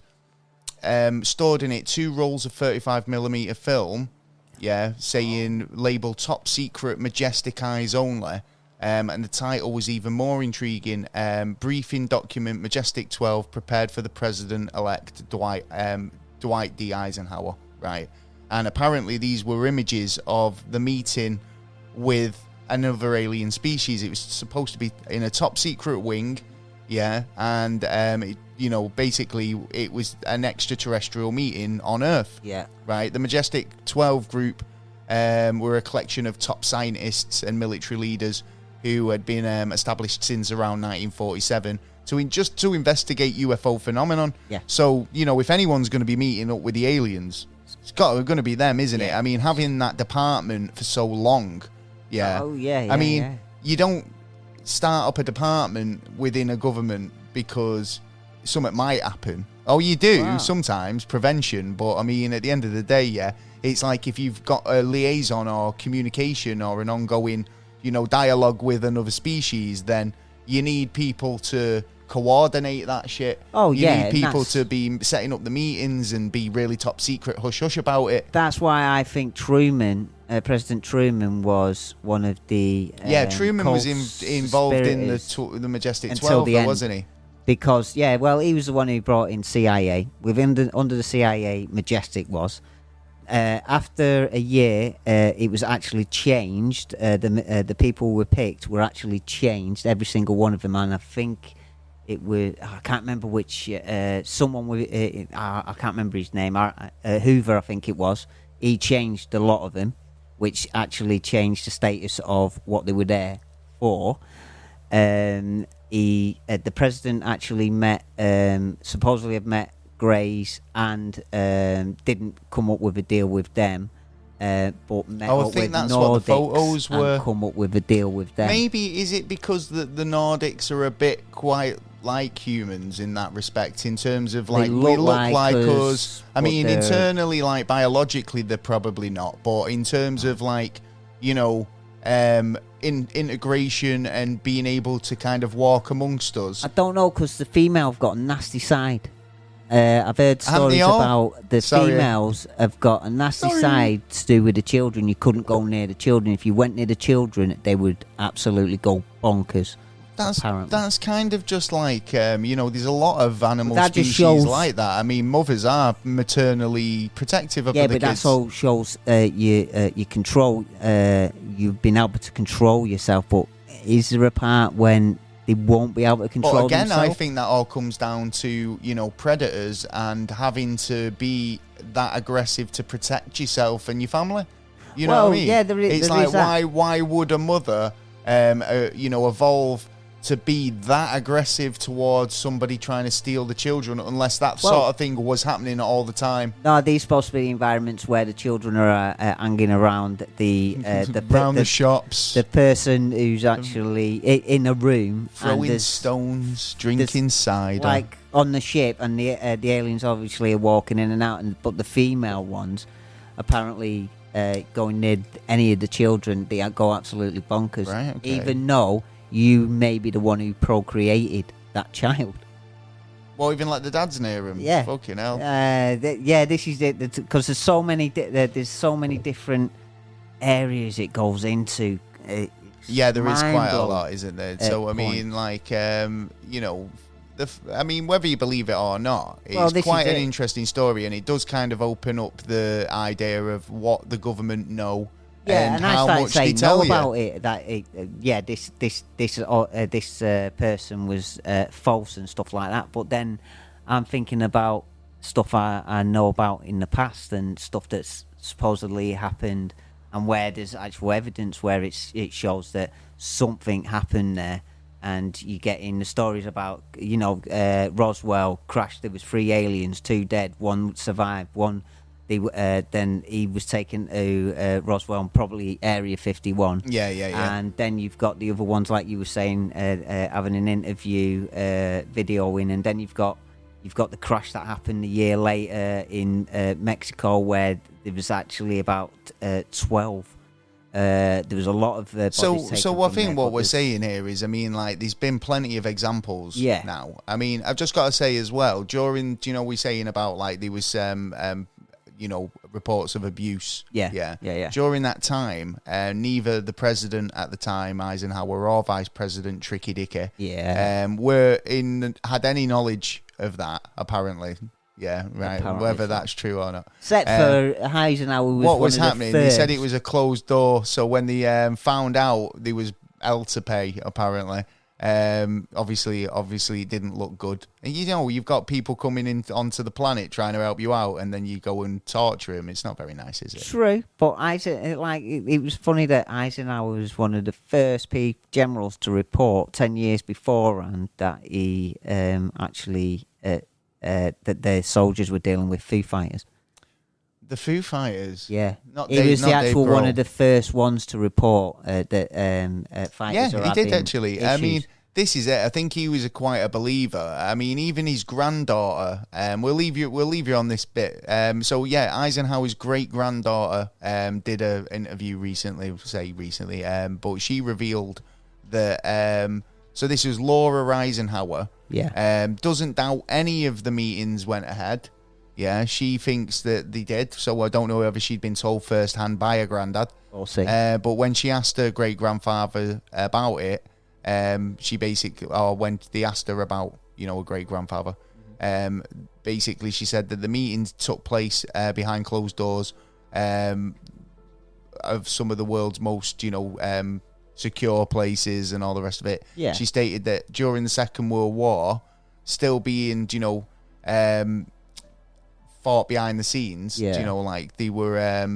stored in it 2 rolls of 35mm film, saying labeled Top Secret Majestic Eyes Only. And the title was even more intriguing. Briefing document Majestic 12 prepared for the President-elect Dwight D. Eisenhower, right? And apparently these were images of the meeting with another alien species. It was supposed to be in a top secret wing, and basically it was an extraterrestrial meeting on Earth, right? The Majestic 12 group were a collection of top scientists and military leaders who had been established since around 1947 to investigate UFO phenomenon. So, if anyone's going to be meeting up with the aliens, it's going to be them, isn't it? I mean, having that department for so long, you don't start up a department within a government because something might happen. Oh, you do sometimes, prevention, but I mean, at the end of the day, it's like if you've got a liaison or communication or an ongoing, dialogue with another species, then you need people to coordinate that shit. You need people to be setting up the meetings and be really top secret hush-hush about it. That's why I think Truman President Truman was one of the Truman was involved in the Majestic 12, though, wasn't he? Because he was the one who brought in CIA. Under the CIA, Majestic was. After a year, it was actually changed. The people who were picked were actually changed, every single one of them, and I think it was, I can't remember which, someone with, I can't remember his name, Hoover, I think it was. He changed a lot of them, which actually changed the status of what they were there for. The president actually supposedly had met Greys and didn't come up with a deal with them. But met I up think with that's Nordics what the photos were. And come up with a deal with them. Maybe is it because the Nordics are a bit quite like humans in that respect, in terms of like we look like us. I mean, internally, like biologically, they're probably not, but in terms of like, you know, integration and being able to kind of walk amongst us. I don't know, because the female have got a nasty side. I've heard stories about the females have got a nasty side to do with the children. You couldn't go near the children. If you went near the children, they would absolutely go bonkers. That's kind of just like, you know, there's a lot of animal species like that. I mean, mothers are maternally protective of the kids. Yeah, but that all shows you control, you've been able to control yourself. But is there a part when they won't be able to control themselves? I think that all comes down to, you know, predators and having to be that aggressive to protect yourself and your family. You know what I mean? Yeah, it's like, why would a mother, you know, evolve to be that aggressive towards somebody trying to steal the children, unless that sort of thing was happening all the time? No, these supposed to be environments where the children are hanging around around the shops. The person who's actually in a room throwing stones, drinking cider, like on the ship, and the aliens obviously are walking in and out, but the female ones apparently going near any of the children, they go absolutely bonkers. Right, okay. Even though you may be the one who procreated that child. Well, even like the dad's near him. Yeah. Fucking hell. This is it. Because there's so many different areas it goes into. Yeah, there is quite a lot, isn't there? So, I mean, like, you know, I mean, whether you believe it or not, it's quite an interesting story, and it does kind of open up the idea of what the government know. Yeah, and how I much started they tell saying about it, that this person was false and stuff like that. But then I'm thinking about stuff I know about in the past and stuff that's supposedly happened, and where there's actual evidence where it shows that something happened there. And you get in the stories about, you know, Roswell crashed. There was 3 aliens, 2 dead, 1 survived, 1. Then he was taken to Roswell and probably Area 51. Yeah. And then you've got the other ones, like you were saying, having an interview, videoing, and then you've got the crash that happened a year later in Mexico, where there was actually about 12. There was a lot of so I think what we're saying here is, I mean, like, there's been plenty of examples now. I mean, I've just got to say as well, during, you know, we're saying about, like, there was you know, reports of abuse. Yeah. During that time, neither the president at the time, Eisenhower, or Vice President Tricky Dicky, had any knowledge of that, apparently. Yeah, right. Apparently, whether that's true or not. Except for Eisenhower was what was one happening? Of the first. They said it was a closed door, so when they found out, there was hell to pay, apparently. Obviously it didn't look good. And, you know, you've got people coming in onto the planet trying to help you out, and then you go and torture them. It's not very nice, is it? True, but it was funny that Eisenhower was one of the first generals to report 10 years beforehand that he actually that the soldiers were dealing with Foo Fighters. The Foo Fighters? Yeah. He was the actual one of the first ones to report that fighters he did actually. Issues. I mean, this is it. I think he was quite a believer. I mean, even his granddaughter, we'll leave you on this bit. So, yeah, Eisenhower's great-granddaughter did an interview recently, but she revealed that, so this was Laura Eisenhower. Yeah. Doesn't doubt any of the meetings went ahead. Yeah, she thinks that they did. So I don't know whether she'd been told firsthand by her granddad. We'll see. But when she asked her great-grandfather about it, she basically, or when they asked her about, a great-grandfather, basically she said that the meetings took place behind closed doors of some of the world's most, secure places and all the rest of it. Yeah. She stated that during the Second World War, still being, fought behind the scenes, like they were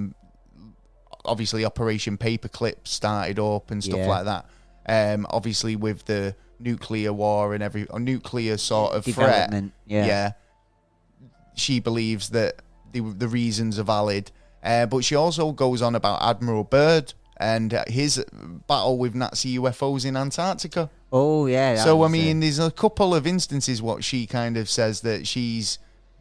obviously Operation Paperclip started up and stuff like that. Obviously with the nuclear war and nuclear sort of threat. Yeah. She believes that the reasons are valid. But she also goes on about Admiral Byrd and his battle with Nazi UFOs in Antarctica. Oh, yeah. So, there's a couple of instances what she kind of says that she's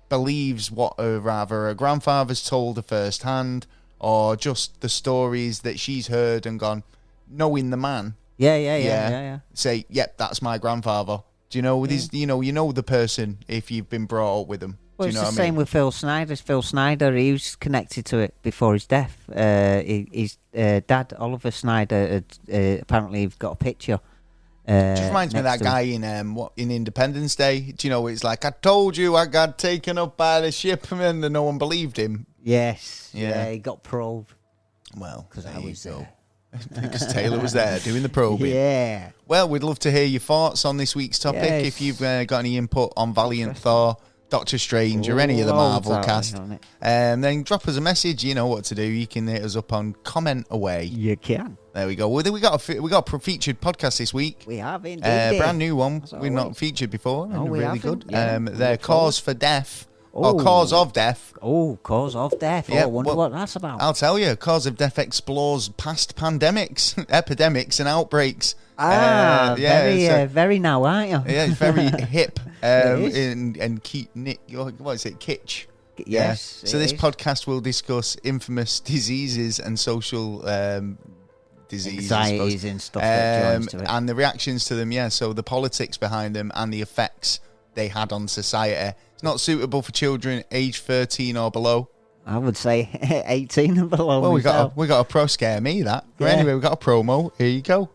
believes what her grandfather's told her firsthand, or just the stories that she's heard and gone, knowing the man. Yeah. Say, yep, that's my grandfather. Do you know these? You know the person if you've been brought up with them. Well, Do you it's know the what I same mean? with Phil Snyder. Phil Snyder, he was connected to it before his death. His dad, Oliver Snyder, had apparently got a picture. Just reminds me of that guy in Independence Day. Do you know? It's like, I told you I got taken up by the ship, and no one believed him. Yes. Yeah. He got probed. Well, Because I was there. Because Taylor was there doing the probing. Yeah. Well, we'd love to hear your thoughts on this week's topic. Yes. If you've got any input on Valiant Thor, Doctor Strange, or any of the Loads Marvel out cast, there, isn't then drop us a message. You know what to do. You can hit us up on Comment Away. You can. There we go. Well, we got a featured podcast this week. We have indeed. Brand new one. As We've not always. featured before. No, And we really haven't. good. Yeah. Their Look Cause for Death. Or Oh. Cause of Death. Oh, Cause of Death. Yeah, I wonder well, what that's about. I'll tell you. Cause of Death explores past pandemics, epidemics, and outbreaks. Very now, aren't you? Yeah, it's very hip. It is. And what is it? Kitsch. Yes. So it this is. podcast will discuss infamous diseases and social diseases, I suppose. Anxieties and stuff that joins to it. And the reactions to them. Yeah. So the politics behind them and the effects they had on society. It's not suitable for children aged 13 or below. I would say 18 and below. Well, myself. we got a pro scare me that. But Yeah. anyway, we got a promo. Here you go.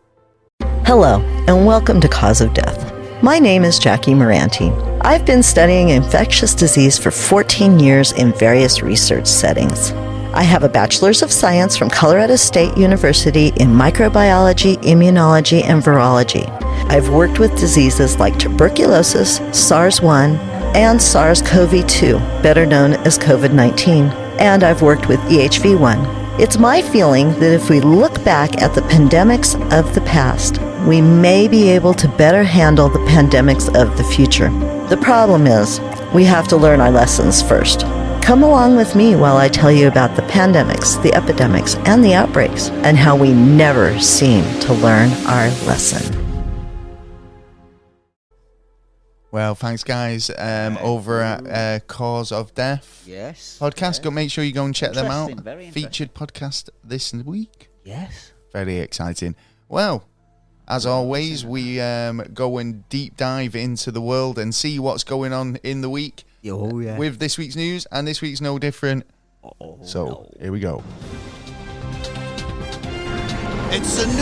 Hello, and welcome to Cause of Death. My name is Jackie Moranti. I've been studying infectious disease for 14 years in various research settings. I have a Bachelor's of Science from Colorado State University in microbiology, immunology, and virology. I've worked with diseases like tuberculosis, SARS-1, and SARS-CoV-2, better known as COVID-19, and I've worked with EHV1. It's my feeling that if we look back at the pandemics of the past, we may be able to better handle the pandemics of the future. The problem is, we have to learn our lessons first. Come along with me while I tell you about the pandemics, the epidemics, and the outbreaks, and how we never seem to learn our lesson. Well, thanks, guys. Over at Cause of Death Yes. podcast. Yeah. Go make sure you go and check them out. Interesting, very interesting. Featured podcast this week. Yes. Very exciting. Well, as always, we go and deep dive into the world and see what's going on in the week Oh, yeah. with this week's news, and this week's no different. Oh, So no. here we go. It's the news.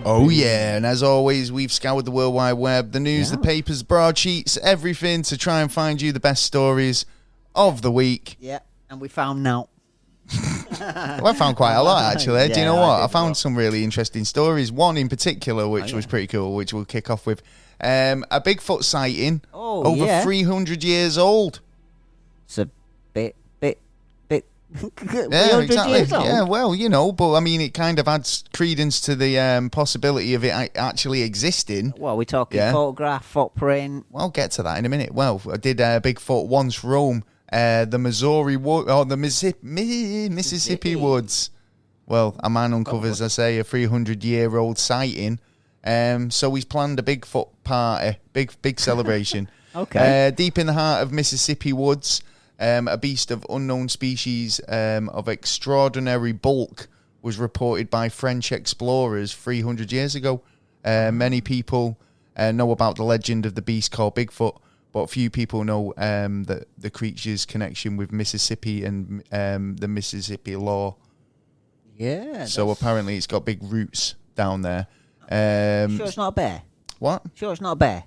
Oh yeah, and as always, we've scoured the World Wide Web, the news, the papers, broadsheets, everything to try and find you the best stories of the week. Yeah, and we found now. Well, I found quite a lot actually. Do you know Yeah, what? I I did found well. some really interesting stories. One in particular, which was pretty cool, which we'll kick off with. A Bigfoot sighting, Oh, over yeah. 300 years old. It's a bit. Yeah, 300 exactly. years old. Yeah, well, but I mean, it kind of adds credence to the possibility of it actually existing. What are we talking? Yeah. Photograph, footprint. Well, I'll get to that in a minute. Well, I did Bigfoot once roam the Missouri wood or the Mississippi woods. Well, a man uncovers, I say, a 300-year-old sighting. So he's planned a Bigfoot party, big celebration. Okay. Deep in the heart of Mississippi woods, a beast of unknown species of extraordinary bulk was reported by French explorers 300 years ago. Many people know about the legend of the beast called Bigfoot, but few people know that the creature's connection with Mississippi and the Mississippi law. Yeah. So apparently it's got big roots down there. Sure it's not a bear? What? Sure it's not a bear?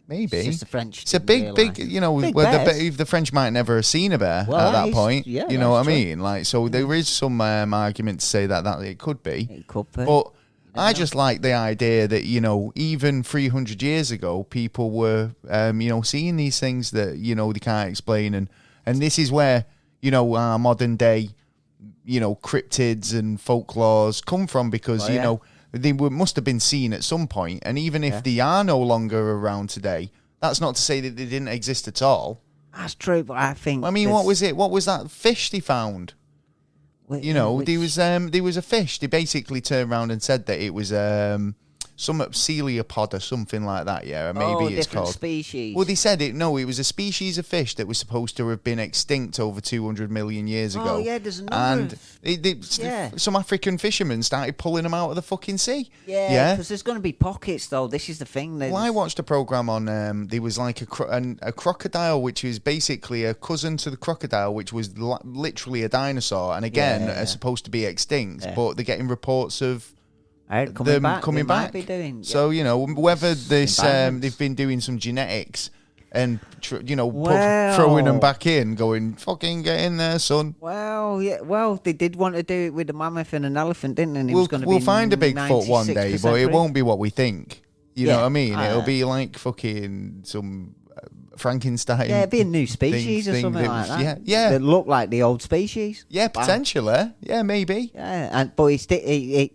Maybe. It's just the French. It's a big, you know, Big well, bears. the French might never have seen a bear Well, at that point. yeah, you know what I that's true. mean? Like, so there is some argument to say that it could be. It could be. But I just like the idea that, you know, even 300 years ago, people were, you know, seeing these things that, you know, they can't explain. And this is where, you know, our modern day, you know, cryptids and folklores come from because, you know, they must have been seen at some point. And even if they are no longer around today, that's not to say that they didn't exist at all. That's true, but I think... I mean, what was it? What was that fish they found? You know, there was a fish. They basically turned around and said that it was some celiopod or something like that. Yeah, or maybe it's different called species. Well, they said it. No, it was a species of fish that was supposed to have been extinct over 200 million years ago. Oh yeah, there's a number. And some African fishermen started pulling them out of the fucking sea. Yeah, because there's going to be pockets though. This is the thing. Well, I watched a program on. There was like a crocodile, which was basically a cousin to the crocodile, which was literally a dinosaur, and again, supposed to be extinct. But they're getting reports of coming back. Be doing, so you know whether this they've been doing some genetics and throwing them back in, going fucking get in there, son. Well, yeah. Well, they did want to do it with a mammoth and an elephant, didn't they? And it was going to be find a Bigfoot one day, but it won't be what we think. You know what I mean? It'll be like fucking some Frankenstein. Yeah, it'd be a new species or something like that. Yeah. That look like the old species. Yeah, potentially. Yeah, maybe. Yeah, but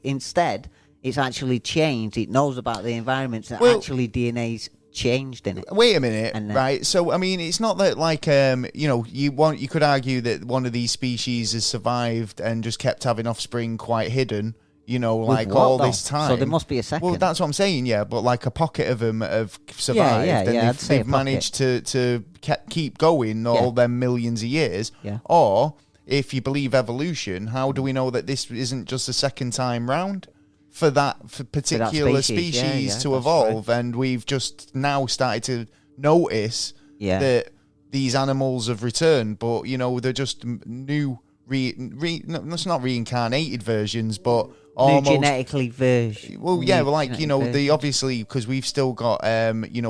instead, it's actually changed. It knows about the environment, and actually DNA's changed in it. Wait a minute, right? So, I mean, it's not that like, you could argue that one of these species has survived and just kept having offspring quite hidden. You know, like this time. So there must be a second. Well, that's what I'm saying, yeah. But like a pocket of them have survived, and they've managed to keep going all them millions of years. Yeah. Or if you believe evolution, how do we know that this isn't just a second time round for particular species to evolve? Right. And we've just now started to notice that these animals have returned, but you know they're just new. It's not reincarnated versions, but almost new genetically version. Well, yeah, well, like they obviously because we've still got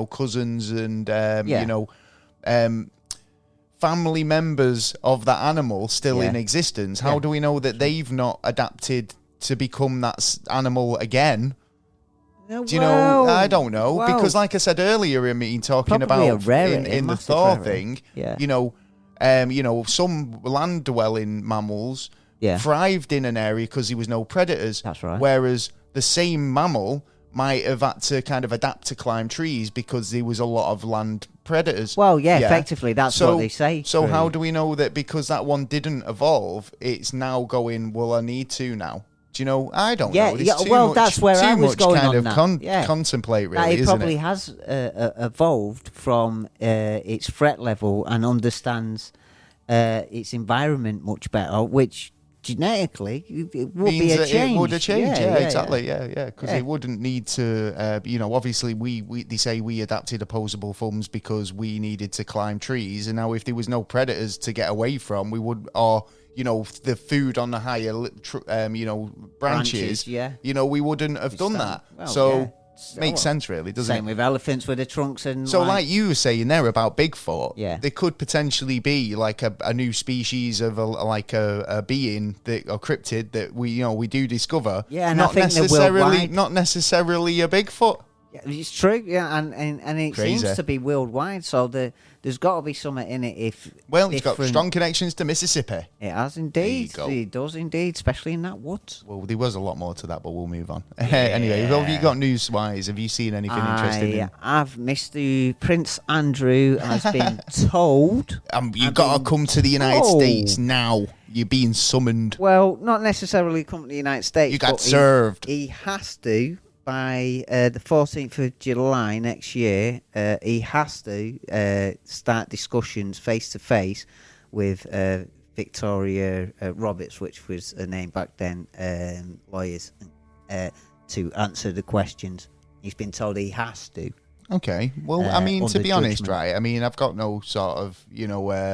cousins and family members of that animal still in existence. How do we know that they've not adapted to become that animal again? Do you know? I don't know because, like I said earlier, in me talking about in the Thor thing, some land-dwelling mammals thrived in an area because there was no predators. That's right. Whereas the same mammal might have had to kind of adapt to climb trees because there was a lot of land predators. Well, effectively, that's what they say. So how do we know that because that one didn't evolve, it's now going, well, I need to now? Do you know? I don't know. That's where I was going kind on of that. Contemplate, really, it probably has evolved from its threat level and understands its environment much better, which genetically it would be a change. It would have changed, exactly, because it wouldn't need to, obviously they say we adapted opposable thumbs because we needed to climb trees, and now if there was no predators to get away from, we would, or the food on the higher, branches, we wouldn't have done that. Well, makes sense, really, doesn't it? Same with elephants with the trunks and. So, like you were saying there about Bigfoot, there could potentially be like a new species of a being that or cryptid that we do discover. Yeah, and not I think not necessarily a Bigfoot. Yeah, it's true, and it Crazy. seems to be worldwide. So there's got to be something in it. It's got strong connections to Mississippi. It has indeed. It does indeed, especially in that woods. Well, there was a lot more to that, but we'll move on. Anyway, what have you got news-wise? Have you seen anything interesting? I've Mr. Prince Andrew has been told. You've got to come to the United States now. You're being summoned. Well, not necessarily come to the United States. You got served. He has to. By the 14th of July next year, he has to start discussions face-to-face with Victoria Roberts, which was her name back then, lawyers, to answer the questions. He's been told he has to. Okay. Well, I mean, to under be honest, judgment. right? I mean, I've got no sort of, He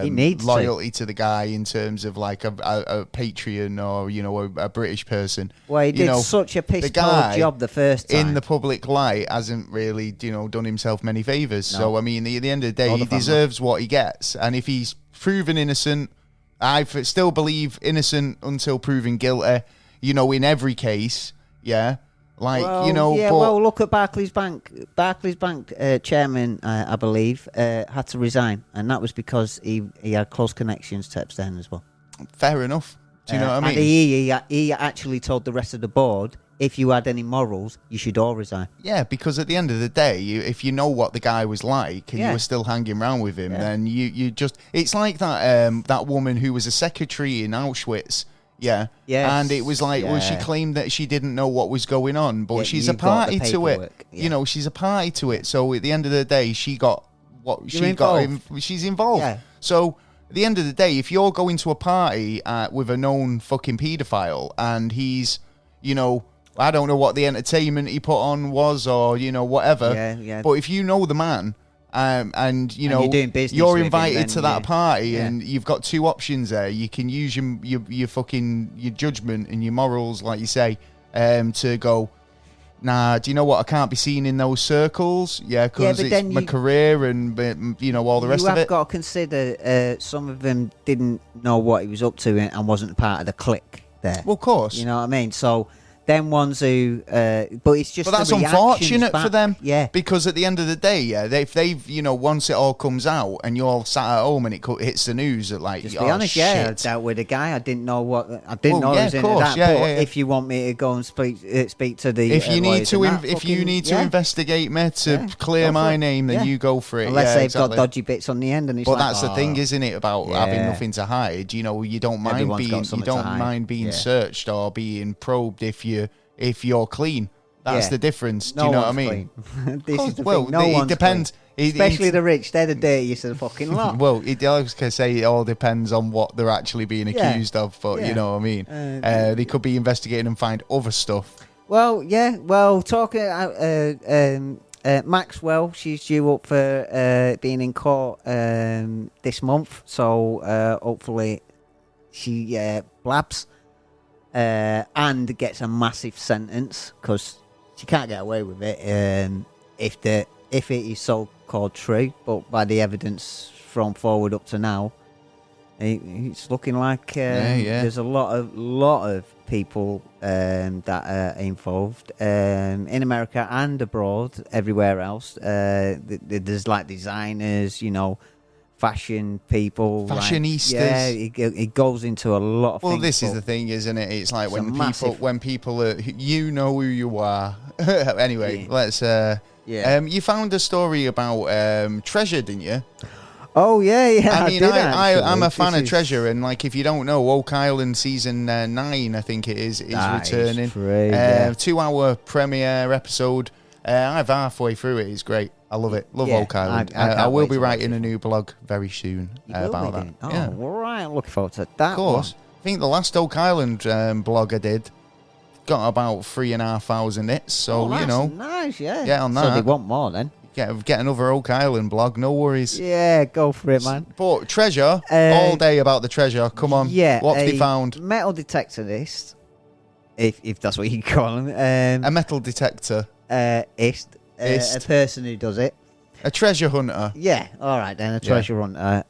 needs loyalty to the guy in terms of like a Patreon or, a British person. Well, he did know, such a piss the poor guy job the first time. in the public light hasn't really, done himself many favors. No. So, I mean, at the end of the day, Or he the family. deserves what he gets. And if he's proven innocent, I still believe innocent until proven guilty, in every case, yeah. Like, yeah. but Well, look at Barclays Bank. Barclays Bank chairman, I believe, had to resign, and that was because he had close connections to Epstein as well. fair enough. Do you know what I mean? And he actually told the rest of the board, if you had any morals, you should all resign. Yeah, because at the end of the day, if you know what the guy was like and you Yeah. were still hanging around with him, Yeah. then you just... It's like that woman who was a secretary in Auschwitz, yeah? Yes. And it was like, well, she Yeah. claimed that she didn't know what was going on, but Yeah, she's a you got the party to it. paperwork, yeah. She's a party to it. So at the end of the day, she got what You're she got. involved. She's involved. Yeah. So... At the end of the day, if you're going to a party with a known fucking paedophile and he's, I don't know what the entertainment he put on was or, whatever. Yeah. But if you know the man and you're doing business you're with him, invited then to that yeah. party Yeah. and you've got two options there. You can use your fucking your judgment and your morals, like you say, to go, nah, do you know what? I can't be seen in those circles. Yeah, because but it's then my career and, all the rest you of have it. got to consider some of them didn't know what he was up to and wasn't part of the clique there. Well, of course. You know what I mean? So them ones who, but it's just. But that's the reactions unfortunate for back. them. Yeah. Because at the end of the day, yeah, if they've, once it all comes out and you're all sat at home and it hits the news at like, Just oh, be honest, shit. yeah. I dealt with a guy. I didn't know what. I didn't Well, know yeah, he was of into course, that. yeah, but yeah, yeah. if you want me to go and speak to the, If you need lawyers to, and that, if you fucking- need to yeah. investigate me to Yeah, clear go for my it. name, then Yeah. you go for it. Unless yeah, they've exactly. got dodgy bits on the end, and it's But like, that's the thing, isn't it? About having Yeah. nothing to hide. You don't mind Everyone's got being, you something to don't hide. mind being Yeah. searched or being probed if you're clean. That's Yeah. the difference. Do No you know what I one's mean? clean. This is the Well, thing. No it one's depends. clean. Especially the rich. They're the dirtiest of the fucking lot. Well, I was going to say it all depends on what they're actually being Yeah. accused of, but Yeah. you know what I mean. They could be investigating and find other stuff. Well, yeah. Well, talking Maxwell, she's due up for being in court this month, so hopefully she blabs and gets a massive sentence because she can't get away with it if it is so-called true. But by the evidence thrown forward up to now, it's looking like there's a lot of people that are involved in America and abroad, everywhere else. There's like designers, fashion people, Fashionistas. Yeah, it goes into a lot of Well, things. this is but the thing, isn't it? It's like It's a massive- when people are, you know who you are. Anyway, Yeah. let's. You found a story about Treasure, didn't you? Oh yeah. I mean, did I'm a actually. fan This of is- Treasure, and like if you don't know, Oak Island season 9, I think it is That is returning. true, yeah. 2-hour premiere episode. I'm halfway through it. It's great. I love it. Love Yeah, Oak Island. I can't I will wait be to watch writing it. a new blog very soon You will about be that. doing- Oh, Yeah, all right. I'm looking forward to that. of course. I think the last Oak Island blog I did got about 3,500 hits. So that's nice. Yeah. Get on So they that. want more then. get another Oak Island blog. No worries. Yeah, go for it, man. But Treasure, all day about the treasure. Come on. Yeah. What's a they found? Metal detectorist, if that's what you can call him. A metal detector. Ist. A person who does it. A treasure hunter. Yeah, all right then. A treasure hunter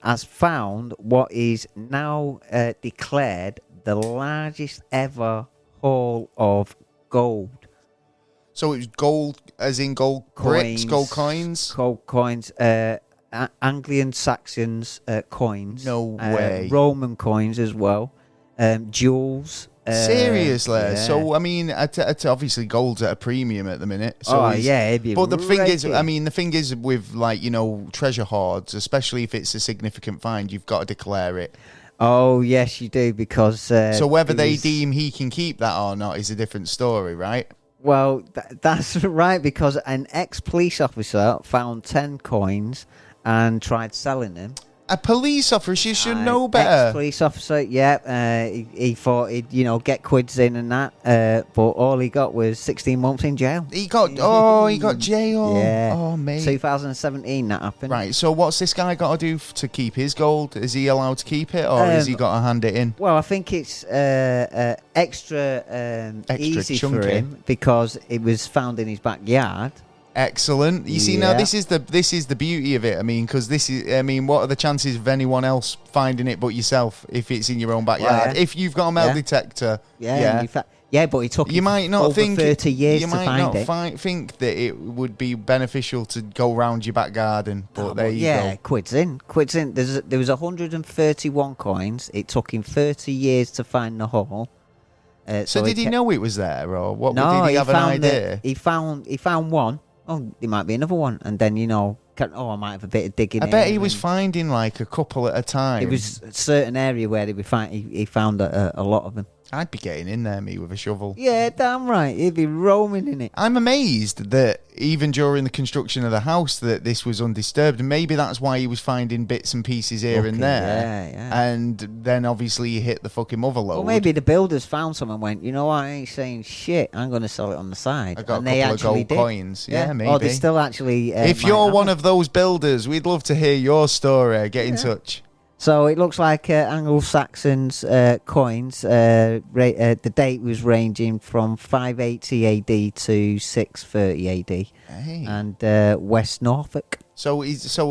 has found what is now declared the largest ever haul of gold. So it was gold, as in gold bricks, gold coins. Gold coins. Anglian Saxons coins. No way. Roman coins as well. Jewels. Seriously. Yeah. So, I mean, obviously gold's at a premium at the minute. So Oh, yeah, it'd be but the thing is, raking. I mean, the thing is with, like, treasure hoards, especially if it's a significant find, you've got to declare it. Oh, yes, you do, because... So whether it they was- deem he can keep that or not is a different story, right? Well, that's right, because an ex-police officer found 10 coins and tried selling them. A police officer should know better. Ex-police officer, yeah. He thought he'd, get quids in and that, but all he got was 16 months in jail. He got jail. Yeah. Oh, mate. 2017 that happened. Right, so what's this guy got to do to keep his gold? Is he allowed to keep it, or has he got to hand it in? Well, I think it's extra easy chunky for him because it was found in his backyard. Excellent. You see, now this is the beauty of it. I mean, because what are the chances of anyone else finding it but yourself if it's in your own backyard? Yeah. If you've got a metal detector, but it took you might not over think 30 years you to might find not it. think that it would be beneficial to go round your back garden, but there you go. Quids in. There was 131 coins. It took him 30 years to find the hole. So did he know it was there, or what? No, did he have an idea? He found one. Oh, there might be another one, and then I might have a bit of digging. I bet he was finding like a couple at a time. It was a certain area where he found a lot of them. I'd be getting in there, me, with a shovel. Yeah, damn right. He'd be roaming in it. I'm amazed that even during the construction of the house that this was undisturbed. And maybe that's why he was finding bits and pieces here and there. Yeah. And then obviously he hit the fucking mother load. Well, maybe the builders found some and went, you know what, I ain't saying shit. I'm going to sell it on the side. I got and a couple of gold coins. Yeah, maybe. Or they still actually... if you're one of those builders, we'd love to hear your story. Get in touch. So it looks like Anglo-Saxons coins. The date was ranging from 580 AD to 630 AD, and West Norfolk. So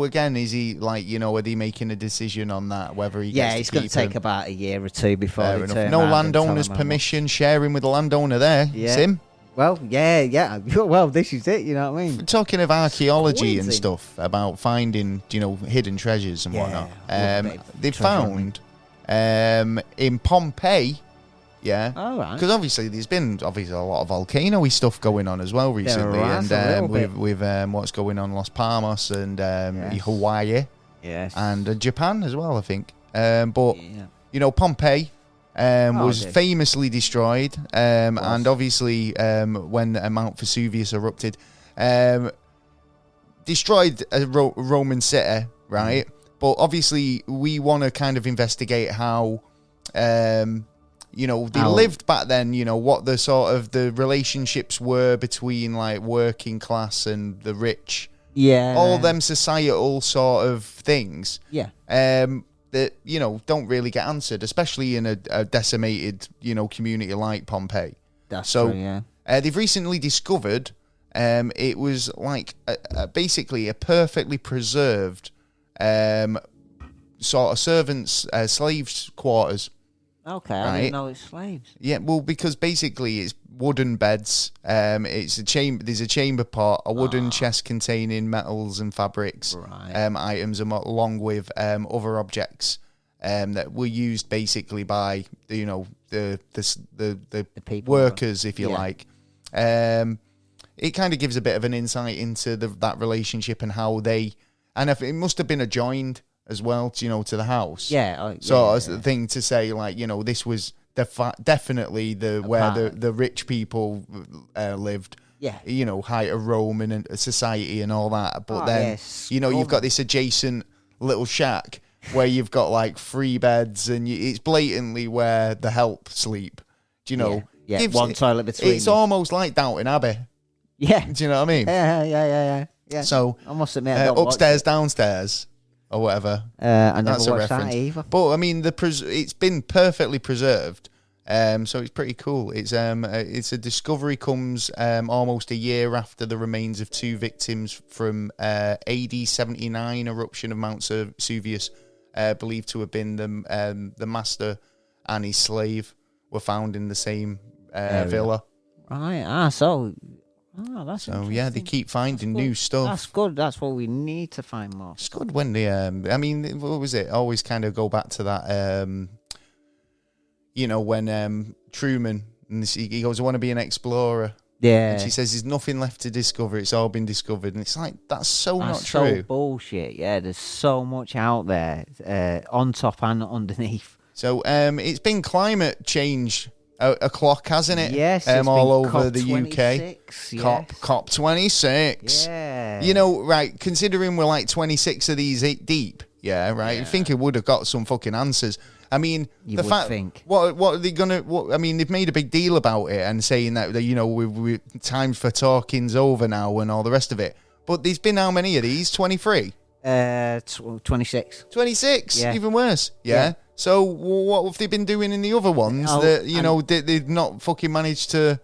again, is he like, are they making a decision on that whether he? Yeah, it's going to take about a year or two before. Fair enough. No landowner's permission, sharing with the landowner there. Yeah. Sim. Well, yeah. Well, this is it. You know what I mean? Talking of archaeology and stuff about finding, hidden treasures and whatnot. They found in Pompeii. Yeah. All right. Because obviously there's been a lot of volcano-y stuff going on as well recently, and with what's going on in Los Palmas and Hawaii. Yes. And Japan as well, I think. Pompeii. Was famously destroyed, and obviously when Mount Vesuvius erupted, destroyed a Roman city, right? But obviously we want to kind of investigate how, they lived back then, what the sort of the relationships were between like working class and the rich. Yeah. All them societal sort of things. Yeah. That don't really get answered, especially in a decimated community like Pompeii. That's true, yeah. They've recently discovered it was like basically a perfectly preserved sort of servants slaves quarters. Okay, right? I didn't know it's slaves. Yeah, well, because basically it's wooden beds. It's a chamber. There's a chamber pot, a wooden chest containing metals and fabrics, items, along with other objects that were used basically by the people, workers, if you like. It kind of gives a bit of an insight into that relationship and how they, and if it must have been adjoined as well, to the house. Yeah. The thing to say, like, this was definitely where the rich people lived. Yeah. Height of Roman society and all that. But you've got this adjacent little shack where you've got like 3 beds and it's blatantly where the help sleep. Do you know? Yeah. One toilet between. It's almost like Downton Abbey. Yeah. Do you know what I mean? Yeah. So I must admit, I don't upstairs, downstairs. Or whatever. I never watched that either. But I mean, it's been perfectly preserved, so it's pretty cool. It's a discovery comes almost a year after the remains of 2 victims from AD 79 eruption of Mount Vesuvius, believed to have been the master and his slave, were found in the same villa. Right. That's interesting. They keep finding new stuff. That's good. That's what we need to find more. It's good when they, what was it? Always kind of go back to that, when Truman, and he goes, I want to be an explorer. Yeah. And she says, there's nothing left to discover. It's all been discovered. And it's like, that's not so true. Bullshit. Yeah, there's so much out there, on top and underneath. So it's been climate change a clock, hasn't it? Yes, all over COP the 26, UK. COP 26. Yeah. Considering we're like 26 of these deep, Yeah, right. You think it would have got some fucking answers. I mean, You the would fact think. what are they gonna? I mean, they've made a big deal about it and saying that we time for talking's over now and all the rest of it. But there's been how many of these? 23. 26. 26. Yeah. Even worse. Yeah. So what have they been doing in the other ones that they've not fucking managed to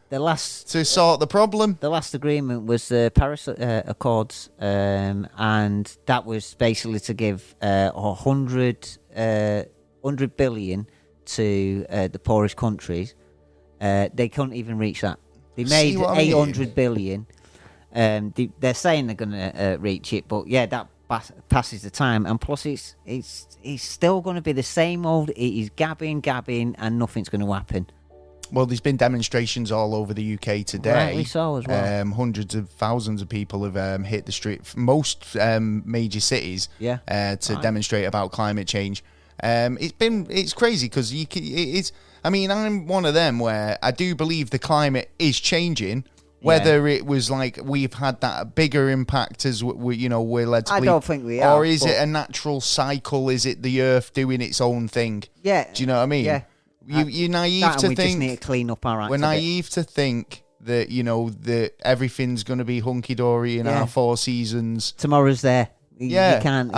sort the problem? The last agreement was the Paris Accords, and that was basically to give 100 billion to the poorest countries. They couldn't even reach that. They made 800 billion. They're saying they're going to reach it, but yeah, that passes the time. And plus, it's still going to be the same old. It is gabbing, and nothing's going to happen. Well, there's been demonstrations all over the UK today. Rightly so as well. Hundreds of thousands of people have hit the street, most major cities, to demonstrate about climate change. It's crazy because I mean, I'm one of them where I do believe the climate is changing. Whether it was like we've had that bigger impact as we're led to believe. I don't think we are. Or is it a natural cycle? Is it the Earth doing its own thing? Yeah. Do you know what I mean? Yeah. You're naive to think. We just need to clean up our act. We're naive to think that that everything's going to be hunky dory in our 4 seasons. Tomorrow's there. Yeah, you can't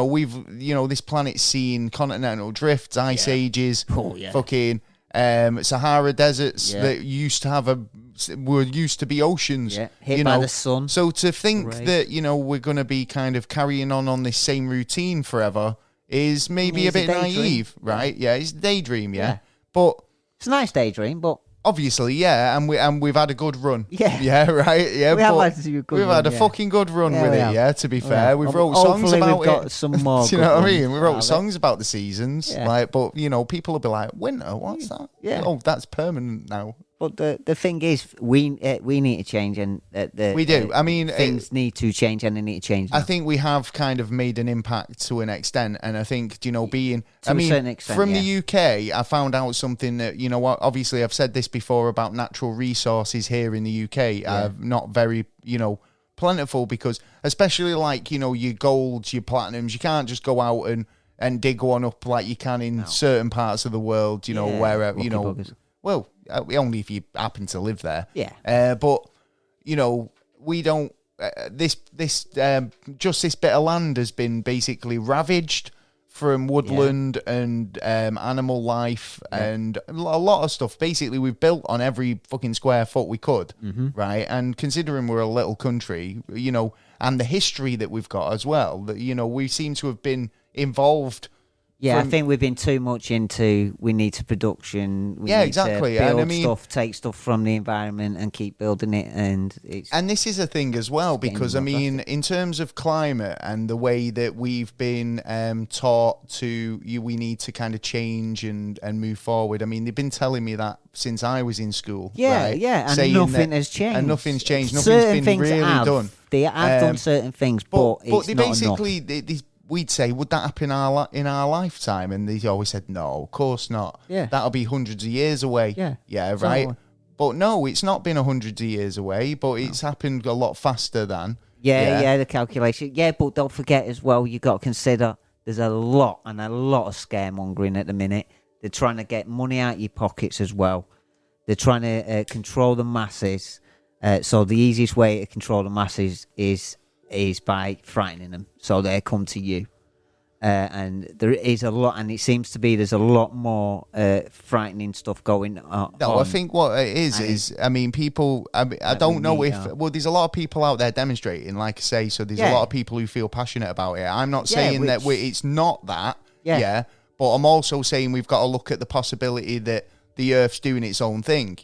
we've this planet's seen continental drifts, ice ages, fucking Sahara deserts that used to be oceans. Yeah, hit by the sun. So to think that we're going to be kind of carrying on this same routine forever is maybe a bit naive, right? Yeah, it's a daydream, but it's a nice daydream, but. Obviously, and we've had a good run. Yeah, right. Yeah, we have had a good We've run, had a fucking good run with it. Yeah, to be fair, we've wrote Hopefully songs about we've got some more. Do you know what I mean? We wrote songs about the seasons, but people will be like, "Winter, what's that? Yeah, oh, that's permanent now." But the thing is, we need to change, and we do. I mean, things need to change, and they need to change now. I think we have kind of made an impact to an extent, and I think being to a certain extent, from the UK, I found out something that obviously I've said this before about natural resources here in the UK are not very plentiful because especially like your golds, your platinums, you can't just go out and dig one up like you can in certain parts of the world. Where buggers. Well, only if you happen to live there. Yeah. But we don't. This bit of land has been basically ravaged from woodland and animal life and a lot of stuff. Basically, we've built on every fucking square foot we could, right? And considering we're a little country, and the history that we've got as well, that we seem to have been involved. Yeah, I think we've been too much into we need to production. We need exactly. To build stuff, take stuff from the environment, and keep building it. And this is a thing as well because in terms of climate and the way that we've been taught to, we need to kind of change and move forward. I mean, they've been telling me that since I was in school. Yeah, right? And nothing has changed. And nothing's changed. Nothing's been really done. They have done certain things, but it's they not basically enough. We'd say, would that happen in our lifetime? And they always said, no, of course not. Yeah. That'll be hundreds of years away. Yeah. Right? But no, it's not been hundreds of years away, but it's happened a lot faster than. Yeah, the calculation. Yeah, but don't forget as well, you've got to consider there's a lot of scaremongering at the minute. They're trying to get money out of your pockets as well. They're trying to control the masses. So the easiest way to control the masses is by frightening them, so they come to you. And there is a lot, and it seems to be there's a lot more frightening stuff going on. No, I think what it is, I mean, people, I don't know if, there's a lot of people out there demonstrating, like I say, so there's a lot of people who feel passionate about it. I'm not saying that it's not that, but I'm also saying we've got to look at the possibility that the Earth's doing its own thing,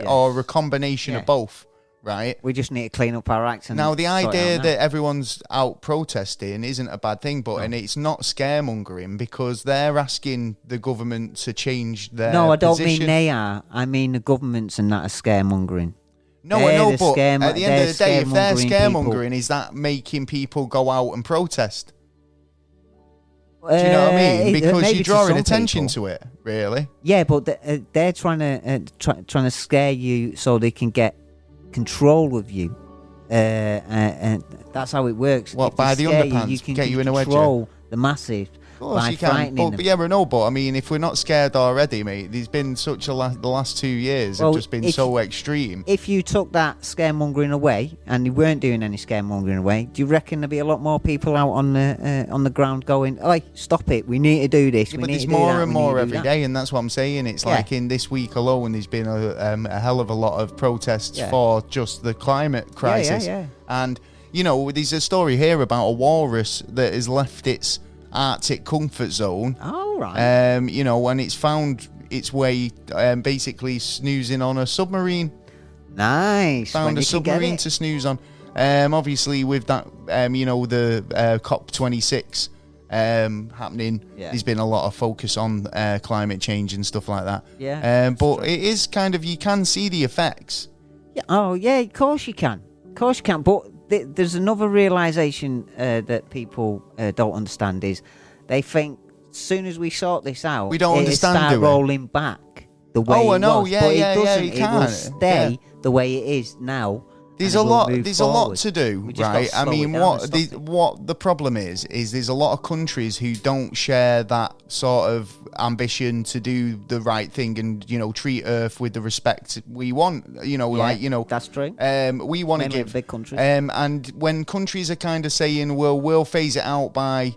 or a combination of both. Right, we just need to clean up our act. Now, the idea that everyone's out protesting isn't a bad thing, and it's not scaremongering because they're asking the government to change their No, I don't position. mean they are. I mean the governments and that are scaremongering. No, I know, but at the end of the day, if they're scaremongering, is that making people go out and protest? Do you know what I mean? Because you're drawing attention to it, really. Yeah, but they're trying to scare you so they can get control of you, and that's how it works. What, by the underpants? you can get you in a control. wedge? the masses Of course by you can, frightening but them. yeah, but no. But I mean, if we're not scared already, mate, there's been such the last 2 years have just been so extreme. If you took that scaremongering away, and you weren't doing any scaremongering away, do you reckon there'd be a lot more people out on the ground going, "Oi, stop it! We need to do this. Yeah, we but need there's to do more that, and we more need to every do day, and that's what I'm saying. It's Yeah. like in this week alone, there's been a hell of a lot of protests Yeah. for just the climate crisis. Yeah. And you know, there's a story here about a walrus that has left its Arctic comfort zone. Oh, right. You know, and it's found its way basically snoozing on a submarine. Nice. Found When a you can get submarine it. to snooze on. Obviously, with that, you know, the COP26 happening, Yeah. there's been a lot of focus on climate change and stuff like that. Yeah, but it is kind of, you can see the effects. Yeah. Oh, yeah, of course you can. Of course you can. But there's another realisation that people don't understand is they think as soon as we sort this out, We don't understand, start do we? rolling back the way Oh, I it know, was. yeah, but yeah, it doesn't. it It can, will stay the way it is now. There's and a it will lot. move There's a lot forward. to do, We just gotta right? I slow mean, it down and stop it. what the problem is there's a lot of countries who don't share that sort of ambition to do the right thing and, you know, treat Earth with the respect we want. You know, Yeah, like, you know, that's true. we want to Mainly give big countries. and when countries are kind of saying, well, we'll phase it out by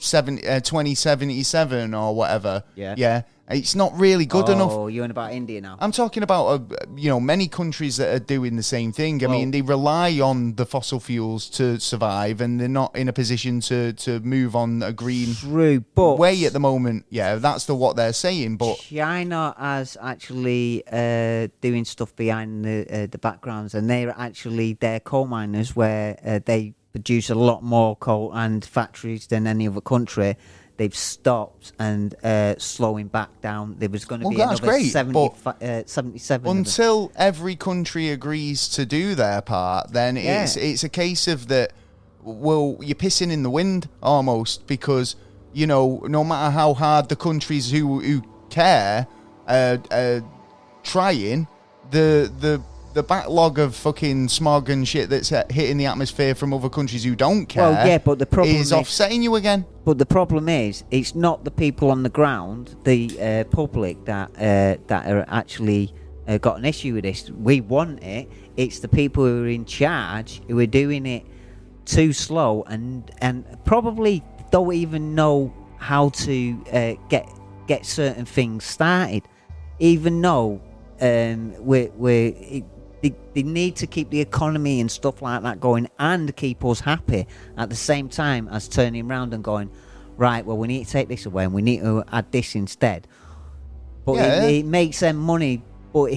2077 or whatever. Yeah. It's not really good enough. Oh, you're on about India now. I'm talking about, you know, many countries that are doing the same thing. I mean, they rely on the fossil fuels to survive, and they're not in a position to move on a green True, but way at the moment. Yeah, that's what they're saying. But China is actually doing stuff behind the backgrounds, and they're coal miners where they produce a lot more coal and factories than any other country. They've stopped and slowing back down. There was going to be that's another great, 77. until every country agrees to do their part, then it's a case of that. Well, you're pissing in the wind almost, because, you know, no matter how hard the countries who care trying, the backlog of fucking smog and shit that's hitting the atmosphere from other countries who don't care, Well, yeah, but the problem is offsetting you again. But the problem is, it's not the people on the ground, the public, that are actually got an issue with this. We want it. It's the people who are in charge who are doing it too slow and probably don't even know how to get certain things started, even though they need to keep the economy and stuff like that going and keep us happy at the same time as turning around and going, right, well, we need to take this away and we need to add this instead. But it makes them money, but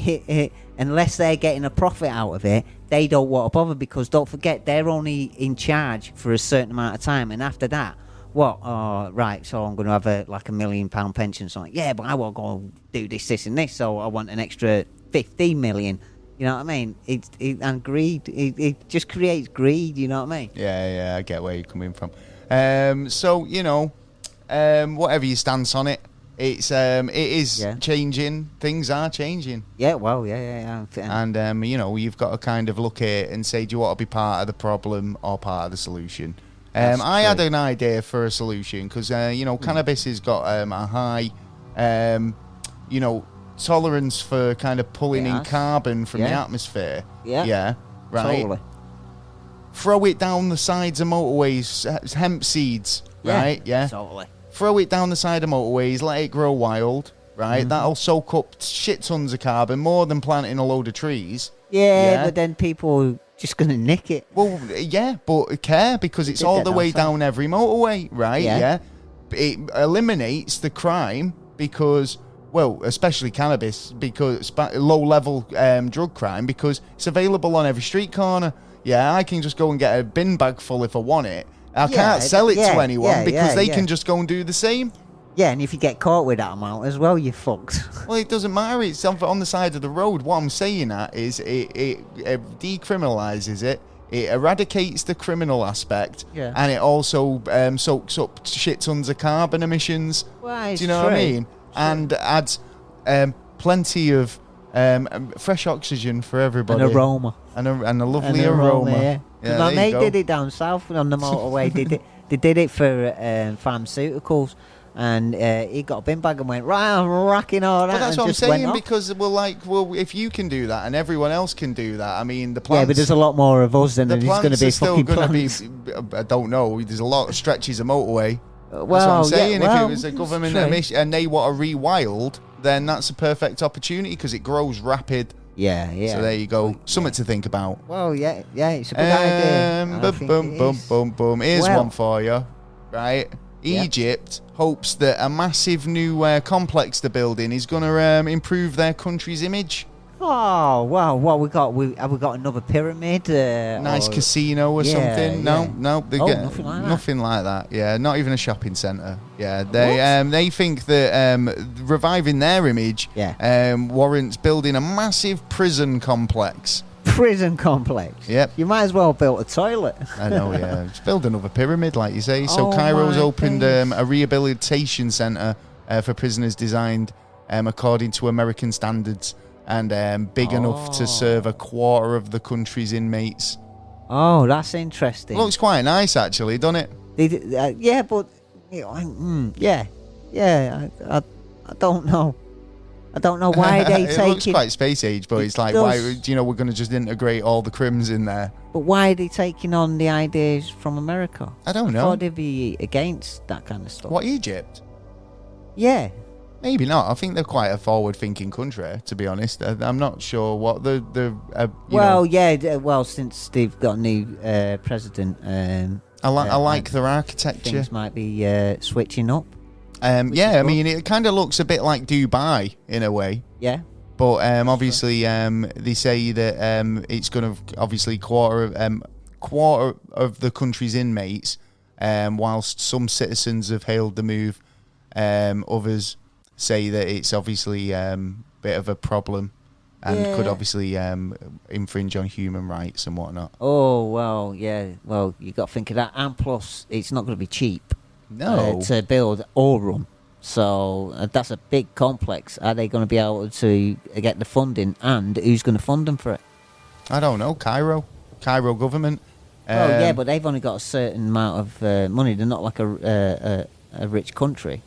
unless they're getting a profit out of it, they don't want to bother, because don't forget, they're only in charge for a certain amount of time, and after that, what? Oh, right, so I'm going to have a £1 million pension. So, yeah, but I want to go do this, and this, so I want an extra 15 million. You know what I mean? And greed, it just creates greed, you know what I mean? Yeah, I get where you're coming from. So, you know, whatever your stance on it, it is changing. Things are changing. Yeah, well, yeah. And, you know, you've got to kind of look at it and say, do you want to be part of the problem or part of the solution? I had an idea for a solution because, you know, cannabis has got a high, you know, tolerance for kind of pulling in carbon from the atmosphere. Yeah, right. Totally. Throw it down the sides of motorways, hemp seeds, right? Yeah. Totally. Throw it down the side of motorways, let it grow wild, right? That'll soak up shit tons of carbon, more than planting a load of trees. Yeah, but then people just going to nick it. Well, yeah, but care, because it's all the way down every motorway, right? Yeah. It eliminates the crime because, well, especially cannabis, because low-level drug crime, because it's available on every street corner. Yeah, I can just go and get a bin bag full if I want it. I can't sell it to anyone because they can just go and do the same. Yeah, and if you get caught with that amount as well, you're fucked. Well, it doesn't matter. It's on the side of the road. What I'm saying that is it decriminalises it. It eradicates the criminal aspect, and it also soaks up shit tons of carbon emissions. Well, do you know what I mean? And adds plenty of fresh oxygen for everybody. An aroma. And a lovely aroma. Yeah. My mate did it down south on the motorway. They did it for pharmaceuticals. And he got a bin bag and went, right, I'm racking all that. Well, that's and what I'm just went saying, off. because, if you can do that and everyone else can do that, I mean, the plants... Yeah, but there's a lot more of us than there's going to be fucking plants. I don't know, there's a lot of stretches of motorway. Well, that's what I'm saying. yeah, if it was a government mission and they want to rewild, then that's a perfect opportunity because it grows rapid. Yeah. So there you go. Something to think about. Well, yeah, it's a good idea. Boom. Here's one for you, right? Egypt hopes that a massive new complex they're building is going to improve their country's image. Oh, wow. What have we got another pyramid? Nice casino or something? No. Nothing like that. Yeah, not even a shopping centre. Yeah, they think that reviving their image warrants building a massive prison complex. Prison complex. Yep. You might as well build a toilet. I know, yeah. Just build another pyramid, like you say. So Cairo's opened a rehabilitation centre for prisoners designed according to American standards and big enough to serve a quarter of the country's inmates. Oh, that's interesting. Looks quite nice, actually, doesn't it? Yeah, but I don't know. I don't know why they take it. It looks quite space age, but it's like, why? We're going to just integrate all the crims in there. But why are they taking on the ideas from America? I don't know. I thought they'd be against that kind of stuff. What, Egypt? Yeah. Maybe not. I think they're quite a forward-thinking country, to be honest. I'm not sure what Well, since they've got a new president, I like their architecture. Things might be switching up. I mean, it kind of looks a bit like Dubai in a way. Yeah. But obviously, they say that it's going to obviously quarter of the country's inmates, whilst some citizens have hailed the move, others say that it's obviously a bit of a problem and could obviously infringe on human rights and whatnot. Oh, well, yeah. Well, you got to think of that. And plus, it's not going to be cheap. No. To build or run. So that's a big complex. Are they going to be able to get the funding, and who's going to fund them for it? I don't know. Cairo government. Yeah, but they've only got a certain amount of money. They're not like a rich country.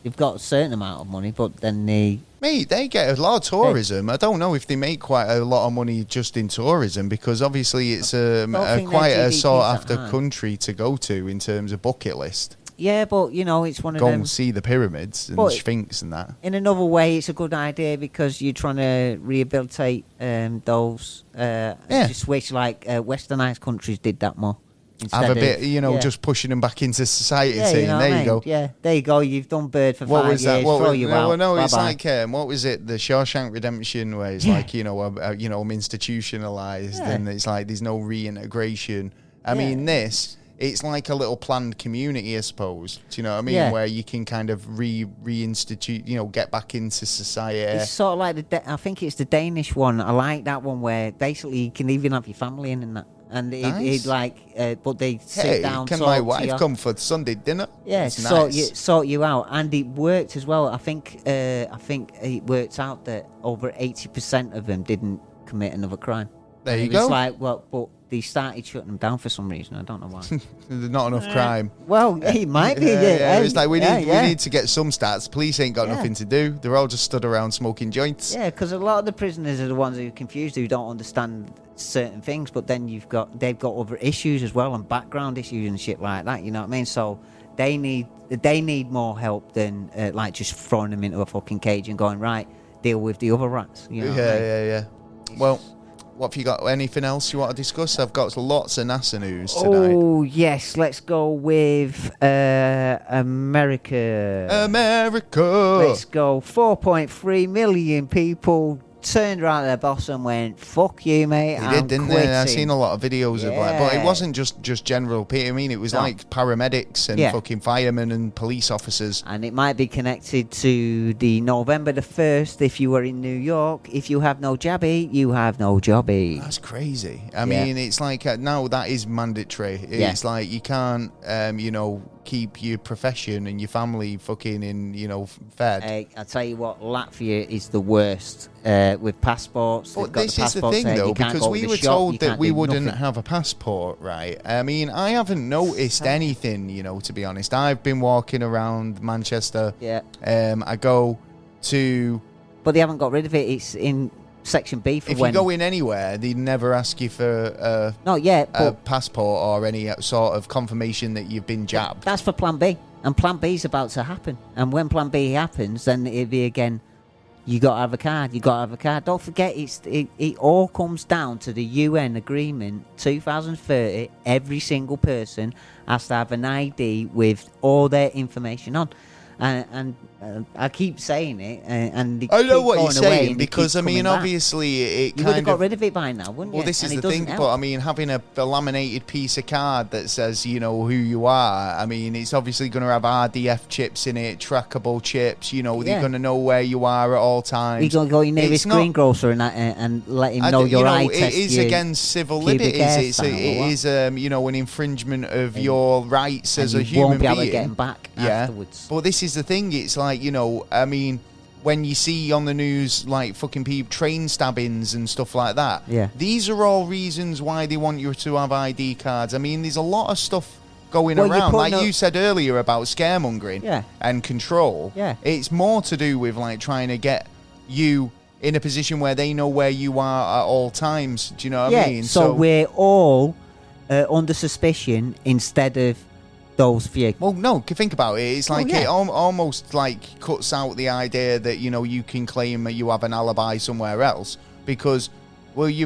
They've got a certain amount of money, but then they get a lot of tourism. I don't know if they make quite a lot of money just in tourism, because obviously it's quite a sought after country to go to in terms of bucket list. Yeah, but, it's one of them... Go and see the pyramids and Sphinx and that. In another way, it's a good idea because you're trying to rehabilitate those... Just wish, westernised countries did that more. Have a bit, just pushing them back into society. You go. Yeah, there you go. You've done Byrd for 5 years. Throw you out. No, it's Bye-bye. like, what was it? The Shawshank Redemption, where it's like, I'm institutionalised and it's like there's no reintegration. I mean, it's like a little planned community, I suppose. Do you know what I mean? Yeah. Where you can kind of reinstitute, get back into society. It's sort of like I think it's the Danish one. I like that one where basically you can even have your family in and that. And nice. but they sit down. Can my wife come for Sunday dinner? Yeah, sort you out, and it worked as well. I think it worked out that over 80% of them didn't commit another crime. There you go. It's but they started shutting them down for some reason. I don't know why. There's not enough crime. Well, it might be. It's like we need to get some stats. Police ain't got nothing to do. They're all just stood around smoking joints. Yeah, because a lot of the prisoners are the ones who are confused, who don't understand certain things. But then they've got other issues as well, and background issues and shit like that. You know what I mean? So they need more help than just throwing them into a fucking cage and going, right, deal with the other rats. You know yeah. Well. What have you got? Anything else you want to discuss? I've got lots of NASA news tonight. Oh, yes. Let's go with America. Let's go. 4.3 million people turned around to their boss and went, fuck you, mate. They did, didn't they? I've seen a lot of videos of but it wasn't just general people. I mean, it was like paramedics and fucking firemen and police officers. And it might be connected to the November the 1st if you were in New York. If you have no jabby, you have no jobby. That's crazy. I mean, it's like now that is mandatory. It's like you can't, keep your profession and your family fucking fed. Hey, I tell you what, Latvia is the worst with passports. But They've this got is the passports thing, there, though, you can't because go to we the were shop, told you that can't we do wouldn't nothing. have a passport, right? I mean, I haven't noticed anything, to be honest. I've been walking around Manchester. Yeah. I go to... But they haven't got rid of it. It's in Section B for If when... you go in anywhere, they never ask you for Not yet, a but passport or any sort of confirmation that you've been jabbed. that's for Plan B. And Plan B is about to happen. And when Plan B happens, then it'll be again, you got to have a card, you got to have a card. Don't forget, it all comes down to the UN agreement, 2030, every single person has to have an ID with all their information on. And I keep saying it, and they I know keep what you're going away saying, and they because, keep I mean, coming back. obviously, it You would have kind got of... rid of it by now, wouldn't you? Well, this is And it the thing, doesn't but I help. mean, having a laminated piece of card that says, who you are, I mean, it's obviously going to have RDF chips in it, trackable chips, they're going to know where you are at all times. You're going to go your nearest It's not- greengrocer and let him know your eye test. It is your against civil pubic liberties. hair It style, or is, an infringement of your rights as a you human won't be able being. to get him back Yeah. afterwards. But this is the thing, it's like, I mean, when you see on the news, like, fucking people, train stabbings and stuff like that, Yeah. these are all reasons why they want you to have ID cards. I mean, there's a lot of stuff going Well, you're around. putting Like up- you said earlier about scaremongering Yeah. and control. Yeah. It's more to do with, like, trying to get you in a position where they know where you are at all times. Do you know what I mean? So we're all under suspicion instead of those few. Well, no, think about it. It's like yeah. it almost like cuts out the idea that you can claim that you have an alibi somewhere else because, well, if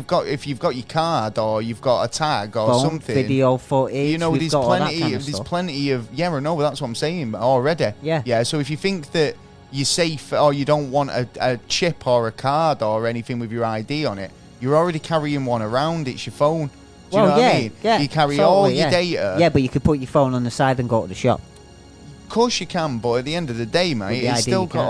you've got your card or you've got a tag or Phone, something, video footage. We've there's got all that plenty. kind of There's stuff. plenty of I know that's what I'm saying already. Yeah. Yeah. So if you think that you're safe or you don't want a chip or a card or anything with your ID on it, you're already carrying one around. It's your phone. Do you know what I mean? Yeah, you carry totally, all your yeah. data. Yeah, but you could put your phone on the side and go to the shop. Of course you can, but at the end of the day, mate, the it's ID still you got can't.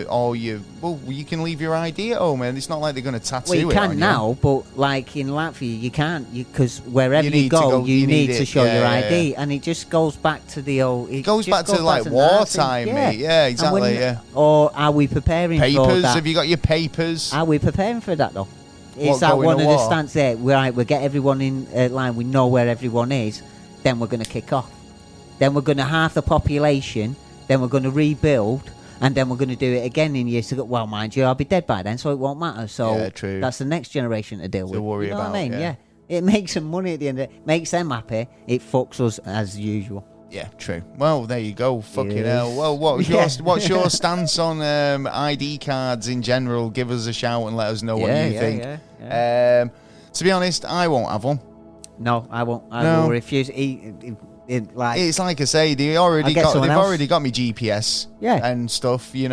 all your. Well, you can leave your ID at home, man. It's not like they're going to tattoo Well, you it on can now, but like in Latvia, you can't because wherever You you, need to go, go- you you need need to it, show yeah, your yeah, ID, and it just goes back to the old. It goes back to like Nazi- wartime, mate. Yeah, And exactly. when- Yeah. Or are we preparing for Papers? that? Have you got your papers? Are we preparing for that though? What, Is that going one to of the war? stance there? Right, we get everyone in line. We know where everyone is. Then we're going to kick off. Then we're going to halve the population. Then we're going to rebuild, and then we're going to do it again in years to go. Well, mind you, I'll be dead by then, so it won't matter. So Yeah, true. that's the next generation to deal To with. worry you know what about, I mean? yeah. It makes them money at the end of it. Makes them happy. It fucks us as usual. Yeah, true. Well, there you go. Fucking Yes. hell. Well, what's your stance on ID cards in general? Give us a shout and let us know what you think. Yeah. To be honest, I won't have one. No, I won't. I No. will refuse. It's like I say, they've already got me GPS, Yeah. and stuff. They've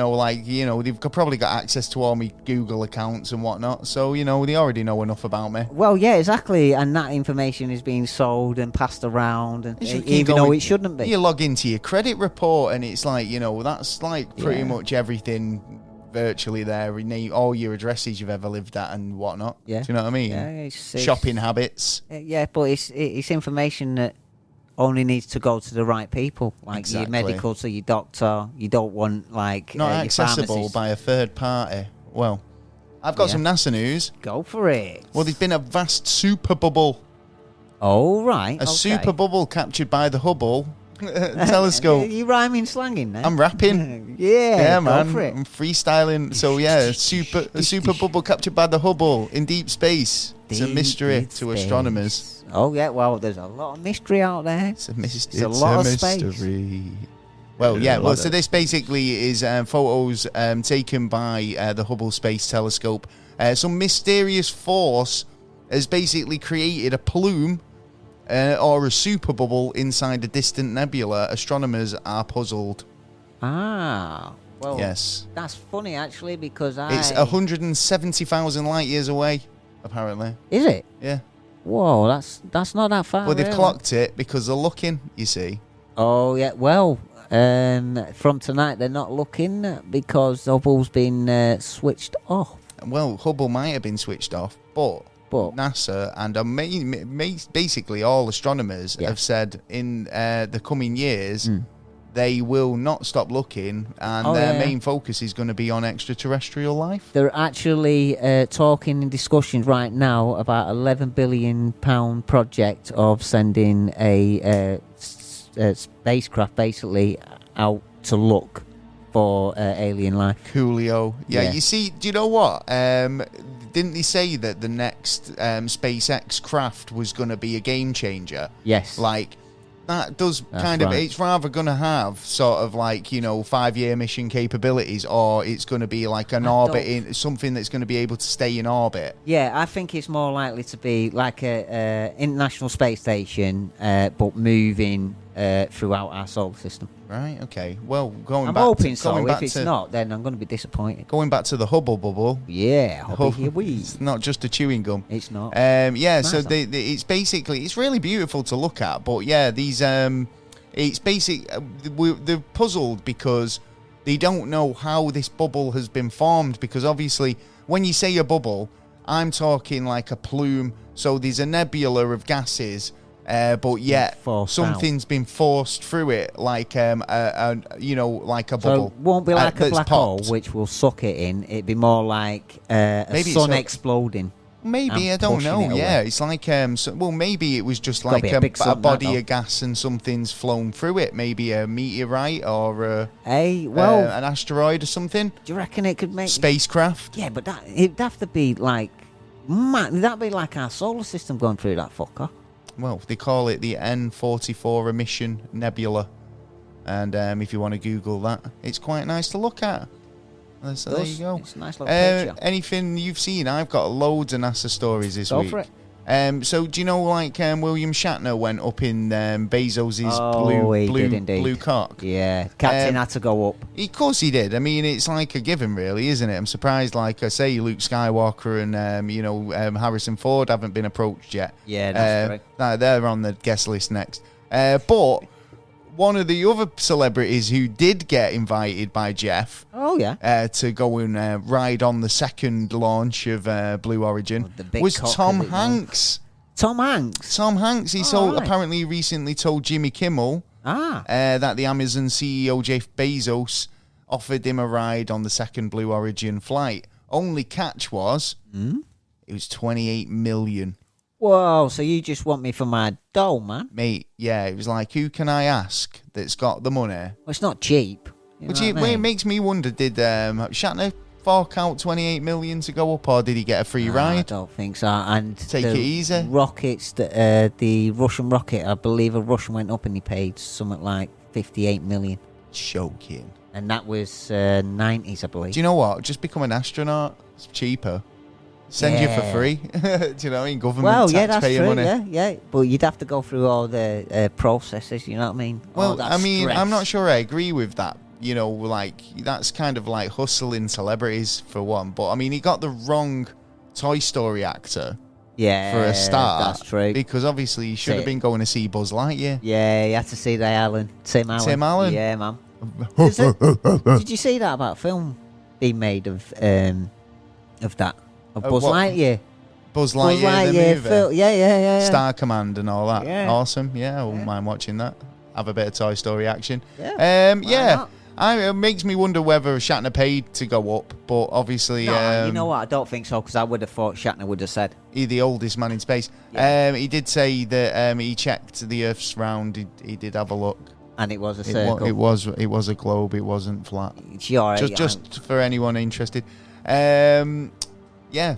probably got access to all my Google accounts and whatnot. So they already know enough about me. Well, yeah, exactly, and that information is being sold and passed around, and You can even go though in- it shouldn't be. You log into your credit report, and it's like that's like pretty Yeah. much everything virtually there. All your addresses you've ever lived at and whatnot. Yeah. Do you know what I mean? Yeah, it's- Shopping habits. Yeah, but it's information that only needs to go to the right people, like Exactly. your medical, to your doctor. You don't want Not your accessible pharmacist. by a third party. Well, I've got Yeah. some NASA news. Go for it. Well, there's been a vast super bubble. Oh right, A super bubble captured by the Hubble telescope. You rhyming slanging there? I'm rapping. yeah, man. Go for it. I'm freestyling. So yeah, a super bubble captured by the Hubble in deep space. It's a Deep mystery in to astronomers. space. Oh yeah, well, there's a lot of mystery out there. It's a mystery. It's a lot of space. Well, yeah. A Well, lot so of- this basically is photos taken by the Hubble Space Telescope. Some mysterious force has basically created a plume or a super bubble inside a distant nebula. Astronomers are puzzled. Ah, well, Yes. that's funny actually because It's 170,000 light years away, apparently. Is it? Yeah. Whoa, that's not that far. Well, they've really. clocked it because they're looking, you see. Oh yeah, well, from tonight they're not looking because Hubble's been switched off. Well, Hubble might have been switched off, but But NASA and basically all astronomers have said in the coming years they will not stop looking, and their main focus is going to be on extraterrestrial life. They're actually talking in discussions right now about £11 billion project of sending a spacecraft basically out to look for alien life. Coolio. Yeah, you see, do you know what? Didn't they say that the next SpaceX craft was going to be a game changer? Yes. Like, that does kind of, it's rather going to have sort of like, 5-year mission capabilities, or it's going to be like an something that's going to be able to stay in orbit. Yeah, I think it's more likely to be like a International Space Station, but moving throughout our solar system. Right, okay. Well, I'm hoping so. If it's not, then I'm going to be disappointed. Going back to the Hubble bubble. Yeah, here we. It's not just a chewing gum. It's not. So it's basically, it's really beautiful to look at, but yeah, these, it's basic, they're puzzled because they don't know how this bubble has been formed, because obviously, when you say a bubble, I'm talking like a plume, so there's a nebula of gases, but yet something's been forced through it, like like a bubble. So it won't be like a black hole, which will suck it in. It'd be more like a sun exploding. Maybe, I don't know. Yeah, it's like maybe it was just like a body of gas and something's flown through it. Maybe a meteorite or an asteroid or something. Do you reckon it could make spacecraft? Yeah, but it'd have to be like, that'd be like our solar system going through that fucker. Well, they call it the N44 emission nebula, and if you want to Google that, it's quite nice to look at. So there you go. It's a nice little picture. Anything you've seen? I've got loads of NASA stories this week. Go for it. So do you know, like, William Shatner went up in Bezos's blue cock? Yeah, Captain had to go up. Of course he did. I mean, it's like a given, really, isn't it? I'm surprised, like I say, Luke Skywalker and Harrison Ford haven't been approached yet. Yeah, that's right. They're on the guest list next. But one of the other celebrities who did get invited by Jeff to go and ride on the second launch of Blue Origin was Tom Hanks. Tom Hanks? Tom Hanks. Apparently recently told Jimmy Kimmel that the Amazon CEO Jeff Bezos offered him a ride on the second Blue Origin flight. Only catch was it was $28 million. Whoa, so you just want me for my dough, man? Mate, yeah, it was like, who can I ask that's got the money? Well, it's not cheap. It makes me wonder, did Shatner fork out $28 million to go up, or did he get a free ride? I don't think so. And take it easy. Rockets, the Russian rocket, I believe a Russian went up and he paid something like $58 million. Joking. And that was 90s, I believe. Do you know what? Just become an astronaut. It's cheaper. Send you for free. Do you know what I mean? Government taxpayer money. Yeah. But you'd have to go through all the processes, you know what I mean? Well, I mean, I'm not sure I agree with that. Like, that's kind of like hustling celebrities for one. But, I mean, he got the wrong Toy Story actor. Yeah, for a start. That's true. Because obviously he should have been going to see Buzz Lightyear. Yeah, you had to see Tim Allen. Yeah, man. Did you see that about film being made of that? Buzz Lightyear. Buzz Lightyear, the movie. Yeah. Star Command and all that. Yeah. Awesome. Yeah, I wouldn't mind watching that. Have a bit of Toy Story action. Yeah. It makes me wonder whether Shatner paid to go up, but obviously... No, you know what? I don't think so, because I would have thought Shatner would have said. He's the oldest man in space. Yeah. He did say that he checked the Earth's round. He did have a look. And it was a circle. It was a globe. It wasn't flat. Sure, just for anyone interested.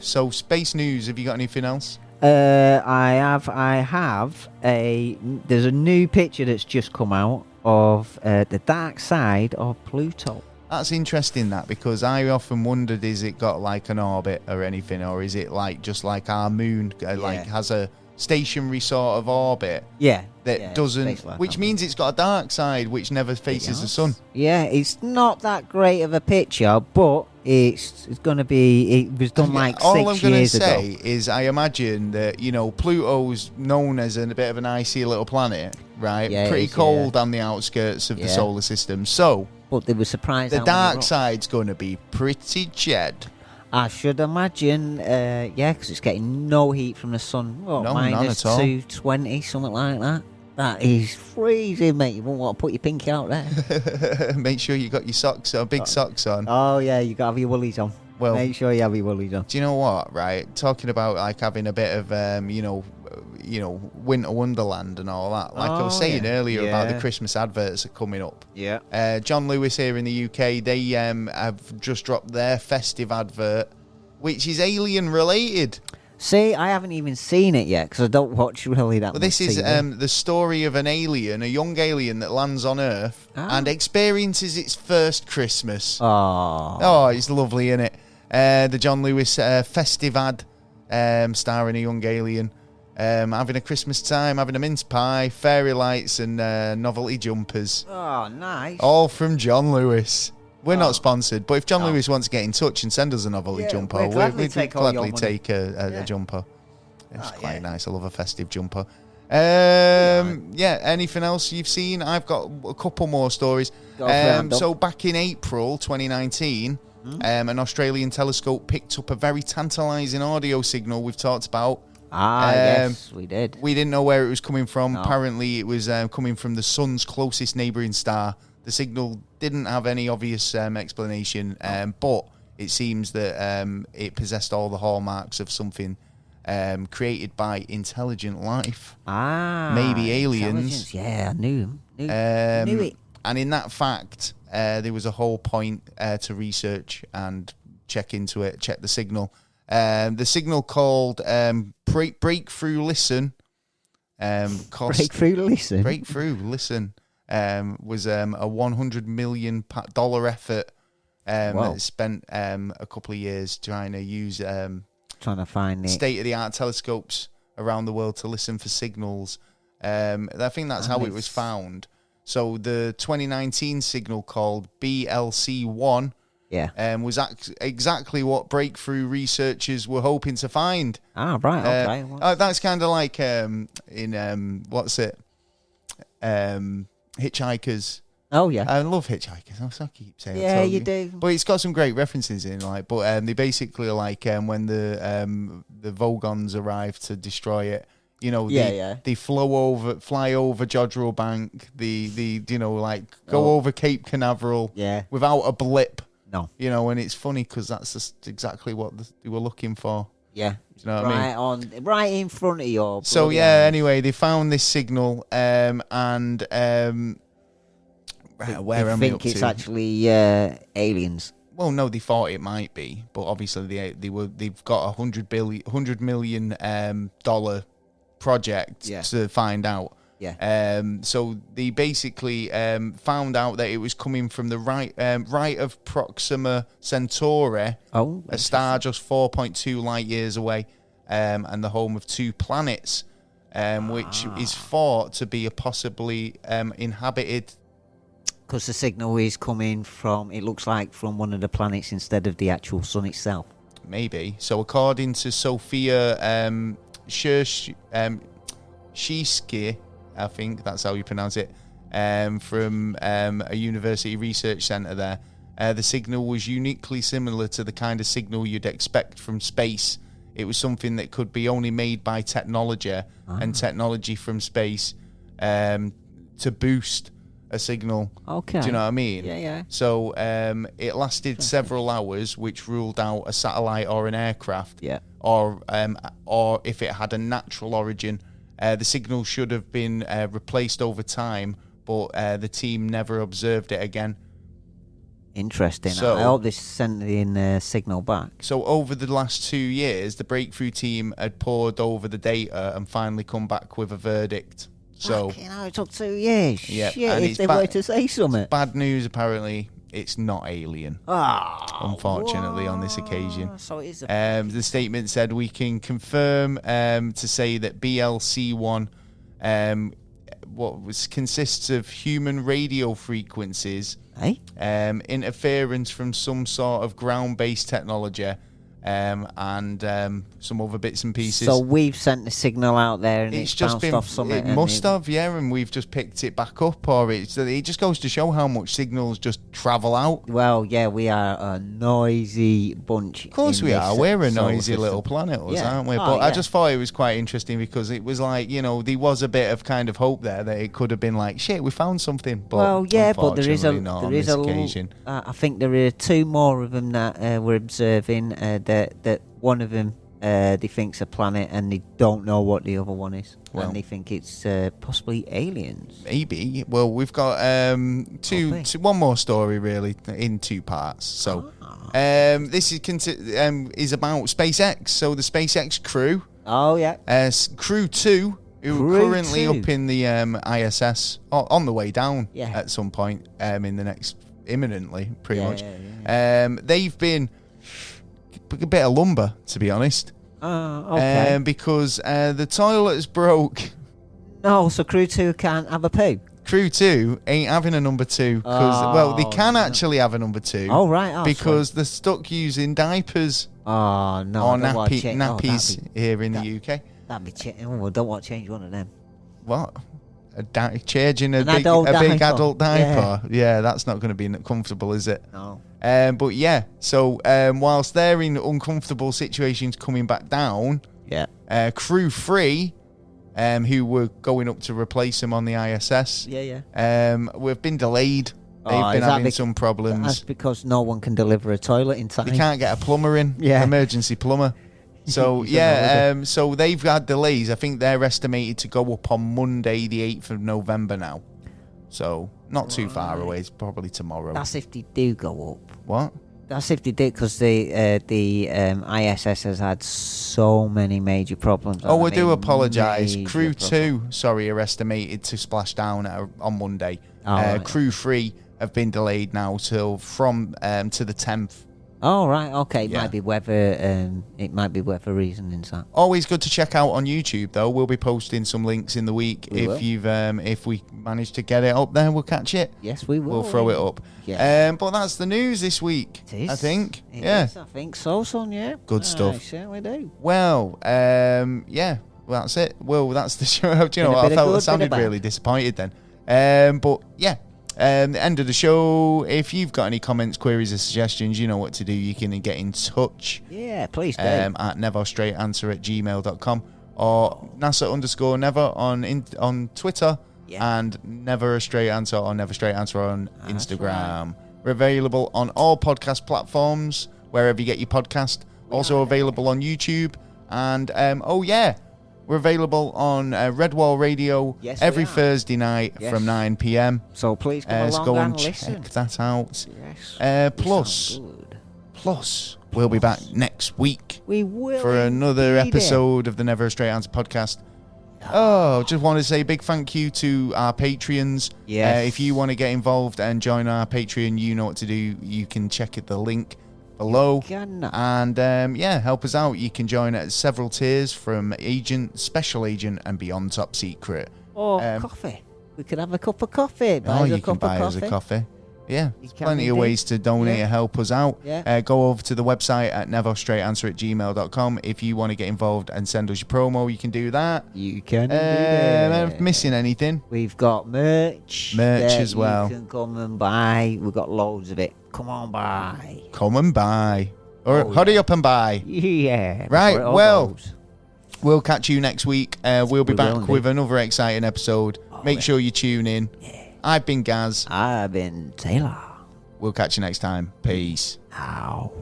So space news. Have you got anything else? I have there's a new picture that's just come out of the dark side of Pluto. That's interesting, because I often wondered, is it got like an orbit or anything, or is it like just like our moon, like has a stationary sort of orbit? Yeah. That doesn't, which means it's got a dark side which never faces the sun. Yeah, it's not that great of a picture, but it's going to be. It was done like 6 years ago. All I'm going to say is, I imagine that Pluto's known as a bit of an icy little planet, right? Yeah, pretty cold on the outskirts of the solar system. So, but they were surprised. The dark side's going to be pretty jed. I should imagine, yeah, because it's getting no heat from the sun. What, No, none minus at all. 220, something like that. That is freezing, mate. You won't want to put your pinky out there. Make sure you got your socks on, big socks on. Oh, yeah, you got to have your woolies on. Well, make sure you have your woolies on. Do you know what, right? Talking about, like, having a bit of, winter wonderland and all that. Like I was saying earlier about the Christmas adverts are coming up. Yeah. John Lewis here in the UK, they have just dropped their festive advert, which is alien related. See, I haven't even seen it yet because I don't watch really that much. This is TV. the story of an alien, a young alien that lands on Earth and experiences its first Christmas. Oh, it's lovely, isn't it? The John Lewis festive ad starring a young alien having a Christmas time, having a mince pie, fairy lights and novelty jumpers. Oh, nice. All from John Lewis. We're not sponsored, but if John Lewis wants to get in touch and send us a novelty jumper, we'd gladly take a jumper. It's quite nice. I love a festive jumper. Anything else you've seen? I've got a couple more stories. So back in April 2019, an Australian telescope picked up a very tantalising audio signal we've talked about. Yes, we did. We didn't know where it was coming from. No. Apparently, it was coming from the sun's closest neighbouring star. The signal didn't have any obvious explanation, but it seems that it possessed all the hallmarks of something created by intelligent life. Maybe aliens. Yeah, I knew it. And in that fact, there was a whole point to research and check into it, check the signal. The signal called Breakthrough Listen. Breakthrough Listen was a $100 million effort that spent a couple of years trying to use trying to find state-of-the-art telescopes around the world to listen for signals. I think that's how it was found. So the 2019 signal called BLC1 was exactly what breakthrough researchers were hoping to find. Okay. That's kind of like Hitchhikers. Oh, yeah. I love Hitchhikers. I keep saying yeah, you do. But it's got some great references in, but they basically are like when the Vogons arrive to destroy it. They fly over Jodrell Bank. Go over Cape Canaveral. Without a blip. No. And it's funny because that's just exactly what they were looking for. Yeah. You know what I mean? Right in front of you. So anyway, they found this signal where am I up to? I think it's actually aliens. Well, no, they thought it might be, but obviously they've got $100 million dollar project to find out. Yeah. So they basically found out that it was coming from the right of Proxima Centauri, a star just 4.2 light years away, and the home of two planets, which is thought to be a possibly inhabited. Because the signal is coming from, it looks like, from one of the planets instead of the actual sun itself. Maybe. So according to Sophia Shiske, I think that's how you pronounce it, from a university research centre there, the signal was uniquely similar to the kind of signal you'd expect from space. It was something that could be only made by technology and technology from space to boost a signal. Okay. Do you know what I mean? Yeah. So it lasted several hours, which ruled out a satellite or an aircraft. Yeah. Or if it had a natural origin. The signal should have been replaced over time, but the team never observed it again. Interesting. So, I hope they sent in a signal back. So over the last 2 years, the breakthrough team had pored over the data and finally come back with a verdict. So it took 2 years. Yeah, shit, if they were to say something. Bad news, apparently. It's not alien. Unfortunately, on this occasion. So it is the statement said, we can confirm to say that BLC1 consists of human radio frequencies, interference from some sort of ground-based technology, and some other bits and pieces. So we've sent the signal out there, and it's just bounced been off something. It must have, yeah, and we've just picked it back up, or it just goes to show how much signals just travel out. Well, yeah, we are a noisy bunch. Of course we are. We're a noisy little planet, aren't we? But I just thought it was quite interesting because it was like, there was a bit of kind of hope there that it could have been like, shit, we found something. But but there is a occasion. I think there are two more of them that we're observing. That one of them they think's a planet, and they don't know what the other one is, and they think it's possibly aliens. Maybe. Well, we've got one more story really in two parts. So this is about SpaceX. So the SpaceX crew. Oh yeah. Crew 2. Who are currently up in the ISS, on the way down at some point in the next, imminently, pretty much. They've been a bit of lumber, to be honest. Okay. Because the toilets broke. No, so Crew 2 can't have a poo? Crew 2 ain't having a number 2. They can actually have a number 2. Oh, right. Because they're stuck using diapers. Oh, no. Or nappies here in the UK. That'd be I don't want to change one of them. What? Changing a big adult diaper? Yeah, that's not going to be comfortable, is it? No. But yeah, so whilst they're in uncomfortable situations coming back down, Crew 3, who were going up to replace them on the ISS, we've been delayed. They've been having some problems. That's because no one can deliver a toilet in time. They can't get a plumber in, emergency plumber. So, so they've had delays. I think they're estimated to go up on Monday, the 8th of November now. So, not too far away. It's probably tomorrow. That's if they do go up. What? That's if they do, because the ISS has had so many major problems. Oh, I do apologise. Crew 2, are estimated to splash down on Monday. Crew 3 have been delayed now from to the 10th. Oh, right, okay. It might be weather reasonings, that. Always good to check out on YouTube, though. We'll be posting some links in the week. If we manage to get it up there, we'll catch it. Yes, we will. We'll throw it up. Yeah. But that's the news this week, it is. I think. It is, I think so, son, yeah. Good stuff. I certainly do. Well, well, that's it. Well, that's the show. Do you know what? I sounded really disappointed then. But, yeah. The end of the show. If you've got any comments, queries, or suggestions, you know what to do. You can get in touch. Yeah, please do. At neverstraightanswer@gmail.com or NASA_never on Twitter and Never a Straight Answer or Never Straight Answer on Instagram. Right. We're available on all podcast platforms, wherever you get your podcast. Also available on YouTube. And, we're available on Redwall Radio every Thursday night from 9 p.m. So please come along go and check that out. Yes. Plus, we'll be back next week. We will for another episode of the Never a Straight Answer podcast. Just want to say a big thank you to our Patreons. Yes. If you want to get involved and join our Patreon, you know what to do. You can check the link below and help us out. You can join at several tiers from agent, special agent, and beyond top secret. Coffee. We could have a cup of coffee. You can buy us a coffee. Yeah, there's plenty of ways to donate and help us out. Go over to the website at neverstraightanswer@gmail.com. If you want to get involved and send us your promo, you can do that. You can do that. Am missing anything? We've got merch. As well. You can come and buy. We've got loads of it. Come on by. Come and buy. Or hurry up and buy. Yeah. Right, well, we'll catch you next week. We'll be back with another exciting episode. Make sure you tune in. Yeah. I've been Gaz. I've been Taylor. We'll catch you next time. Peace. Out.